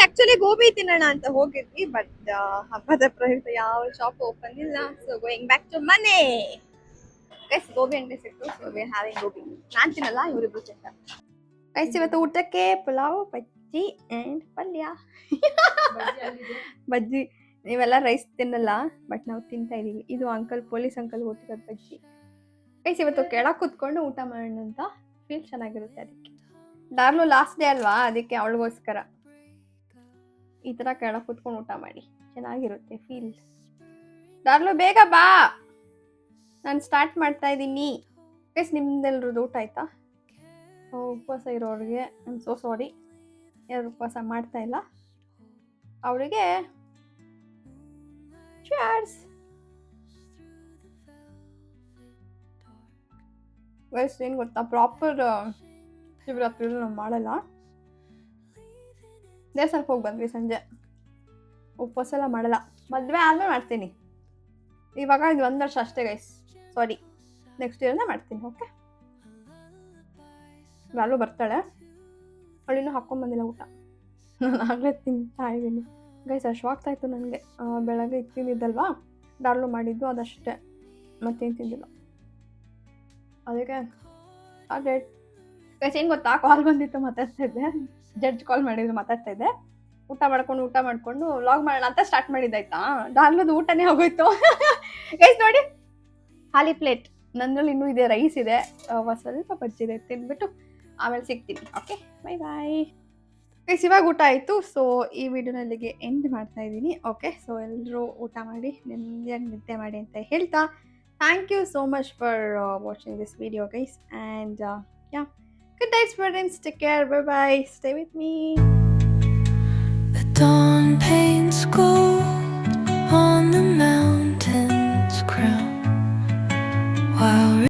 ಆಕ್ಚುಲಿ ಗೋಬಿ ತಿನ್ನೋಣ ಅಂತ ಹೋಗಿದ್ವಿ, ಬಟ್ ಹಬ್ಬದ ಪ್ರಯುಕ್ತ ಯಾವ ಶಾಪ್ ಓಪನ್ ಇಲ್ಲ. ಸೊ ಗೋಯಿಂಗ್ ಬ್ಯಾಕ್ ಟು ಮನೆ. ಗೈಸ್ ಗೋಬಿ ಅಂಗಡಿ ಸಿಕ್ತು, so we are having gobi. ನಾನ್ ತಿನ್ನಲ್ಲ, ಇವರಿಬ್ರು ತಿಂತಾರೆ. ಗೈಸ್ ಇವತ್ತು ಊಟಕ್ಕೆ ಪುಲಾವ್, ಬಜ್ಜಿ ಅಂಡ್ ಪಲ್ಯ. ಬಜ್ಜಿ ನೀವೆಲ್ಲ ರೈಸ್ ತಿನ್ನಲ್ಲ, ಬಟ್ ನಾವು ತಿಂತಾ ಇದೀವಿ. ಇದು ಅಂಕಲ್, ಪೊಲೀಸ್ ಅಂಕಲ್ ಕೊಟ್ಟಿರೋದು ಬಜ್ಜಿ. ಗೈಸ್ ಇವತ್ತು ಕೆಳಗೆ ಕೂತ್ಕೊಂಡು ಊಟ ಮಾಡೋಣ ಅಂತ, ಫೀಲ್ ಚೆನ್ನಾಗಿರುತ್ತೆ. ಅದಕ್ಕೆ ಡಾರ್ಲು ಲಾಸ್ಟ್ ಡೇ ಅಲ್ವಾ, ಅದಕ್ಕೆ ಅವಳಿಗೋಸ್ಕರ ಈ ತರ ಕೆಳಗೆ ಕೂತ್ಕೊಂಡು ಊಟ ಮಾಡಿ, ಚೆನ್ನಾಗಿರುತ್ತೆ ಫೀಲ್. ಡಾರ್ಲು ಬೇಗ ಬಾ, ನಾನು ಸ್ಟಾರ್ಟ್ ಮಾಡ್ತಾ ಇದ್ದೀನಿ. ಗೈಸ್ ನಿಮ್ದೆಲ್ರದ್ದು ಊಟ ಆಯ್ತಾ? ಉಪವಾಸ ಇರೋರಿಗೆ ಐ ಆಮ್ ಸೋ ಸಾರಿ, ಯಾರು ಉಪವಾಸ ಮಾಡ್ತಾ ಇಲ್ಲ ಅವರಿಗೆ cheers. ಗೈಸ್ ಏನು ಗೊತ್ತಾ, ಪ್ರಾಪರ್ ಶಿವರಾತ್ರಿ ನಾವು ಮಾಡಲ್ಲ. ದೇವಸ್ಥಾನಕ್ಕೆ ಹೋಗಿ ಬಂದ್ವಿ ಸಂಜೆ, ಉಪವಾಸ ಎಲ್ಲ ಮಾಡಲ್ಲ. ಮದುವೆ ಆದ್ಮೇಲೆ ಮಾಡ್ತೀನಿ, ಇವಾಗ ಇದು 1 ವರ್ಷ ಅಷ್ಟೇ ಗೈಸ್. ಸಾರಿ, ನೆಕ್ಸ್ಟ್ ಇಯರ್ನ ಮಾಡ್ತೀನಿ. ಓಕೆ, ವ್ಯಾಲು ಬರ್ತಾಳೆ, ಅವಳಿನ್ನೂ ಹಾಕ್ಕೊಂಬಂದಿಲ್ಲ ಊಟ, ನಾನು ಆಗಲೇ ತಿಂತಾ ಇದ್ದೀನಿ. ಗೈಸ್ ಹಶ್ವಾಗ್ತಾ ಇತ್ತು ನನಗೆ. ಬೆಳಗ್ಗೆ ತಿಂದಿದ್ದಲ್ವಾ, ಡಾರ್ಲು ಮಾಡಿದ್ದು ಅದಷ್ಟೇ, ಮತ್ತೇನು ತಿಂದಿಲ್ಲ. ಅದಕ್ಕೆ ಅದೇ ಗೈಸ್ ಏನು ಗೊತ್ತಾ, ಕಾಲ್ ಬಂದಿತ್ತು, ಮಾತಾಡ್ತಾ ಇದ್ದೆ. ಜಡ್ಜ್ ಕಾಲ್ ಮಾಡಿದ್ರು, ಮಾತಾಡ್ತಾ ಇದ್ದೆ. ಊಟ ಮಾಡ್ಕೊಂಡು ವ್ಲಾಗ್ ಮಾಡೋಣ ಅಂತ ಸ್ಟಾರ್ಟ್ ಮಾಡಿದ್ದಾಯ್ತಾ, ಡಾರ್ಲುದು ಊಟನೇ ಹೋಗೋಯ್ತು. ಗೈಸ್ ನೋಡಿ, ಖಾಲಿ ಪ್ಲೇಟ್. ನನ್ನಲ್ಲಿ ಇನ್ನೂ ಇದೆ, ರೈಸ್ ಇದೆ, ಸ್ವಲ್ಪ ಬಜ್ಜಿದೆ, ತಿಂದ್ಬಿಟ್ಟು ಆಮೇಲೆ ಸಿಗ್ತೀನಿ. Okay, bye bye. ಗೈಸ್ ಇವಾಗ ಊಟ ಆಯಿತು, ಸೊ ಈ ವಿಡಿಯೋನಲ್ಲಿಗೆ ಎಂಡ್ ಮಾಡ್ತಾ ಇದ್ದೀನಿ. ಓಕೆ, ಸೊ ಎಲ್ಲರೂ ಊಟ ಮಾಡಿ ನೆಮ್ಮದಿಯಾಗಿ ನಿದ್ದೆ ಮಾಡಿ ಅಂತ ಹೇಳ್ತಾ, thank you so much for watching this video guys, and yeah, good night friends, take care, bye bye, stay with me. The dawn paints gold on the mountain's crown, while